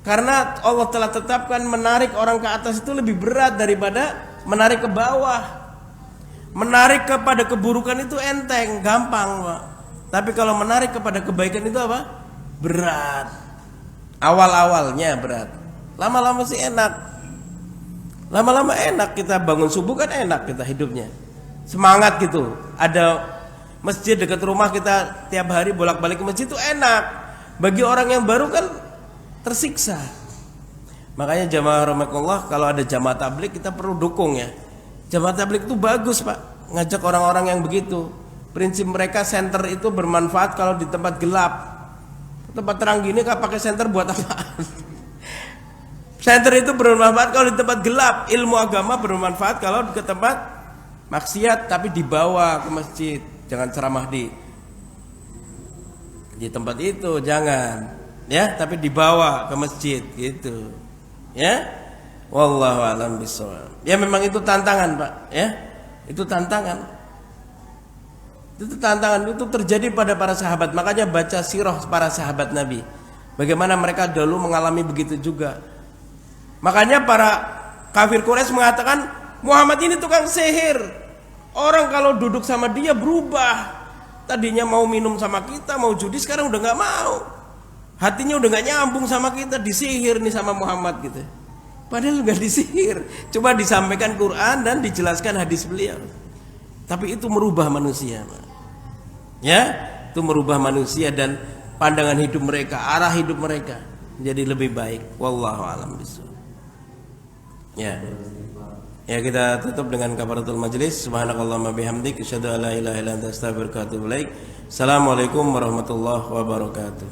Karena Allah telah tetapkan menarik orang ke atas itu lebih berat daripada menarik ke bawah. Menarik kepada keburukan itu enteng, gampang Pak. Tapi kalau menarik kepada kebaikan itu apa? Berat. Awal-awalnya berat, lama-lama sih enak. Lama-lama enak, kita bangun subuh kan enak kita hidupnya, semangat gitu. Ada masjid dekat rumah kita, tiap hari bolak-balik ke masjid itu enak. Bagi orang yang baru kan tersiksa. Makanya jamaah rahimakumullah, kalau ada jamaah tabligh kita perlu dukung ya. Jamaah tabligh itu bagus Pak, ngajak orang-orang yang begitu. Prinsip mereka senter itu bermanfaat kalau di tempat gelap. Tempat terang gini kan pakai senter buat apa? Senter itu bermanfaat kalau di tempat gelap. Ilmu agama bermanfaat kalau ke tempat maksiat, tapi dibawa ke masjid. Jangan ceramah di tempat itu, jangan ya, tapi dibawa ke masjid gitu ya. Wallahu a'lam bishawab. Ya memang itu tantangan Pak ya, itu tantangan. Itu tantangan, itu terjadi pada para sahabat. Makanya baca sirah para sahabat Nabi, bagaimana mereka dulu mengalami begitu juga. Makanya para kafir Quraisy mengatakan Muhammad ini tukang sihir. Orang kalau duduk sama dia berubah. Tadinya mau minum sama kita, mau judi, sekarang udah nggak mau. Hatinya udah nggak nyambung sama kita, disihir nih sama Muhammad gitu. Padahal nggak disihir, coba disampaikan Quran dan dijelaskan hadis beliau. Tapi itu merubah manusia, ya, itu merubah manusia dan pandangan hidup mereka, arah hidup mereka jadi lebih baik. Wallahu a'lam bishawab. Ya, kita tutup dengan kafaratul majlis. Subhanakallahumma bihamdik, asyhadu an la ilaha illa anta, astaghfiruka wa atubu ilaik. Assalamualaikum warahmatullahi wabarakatuh.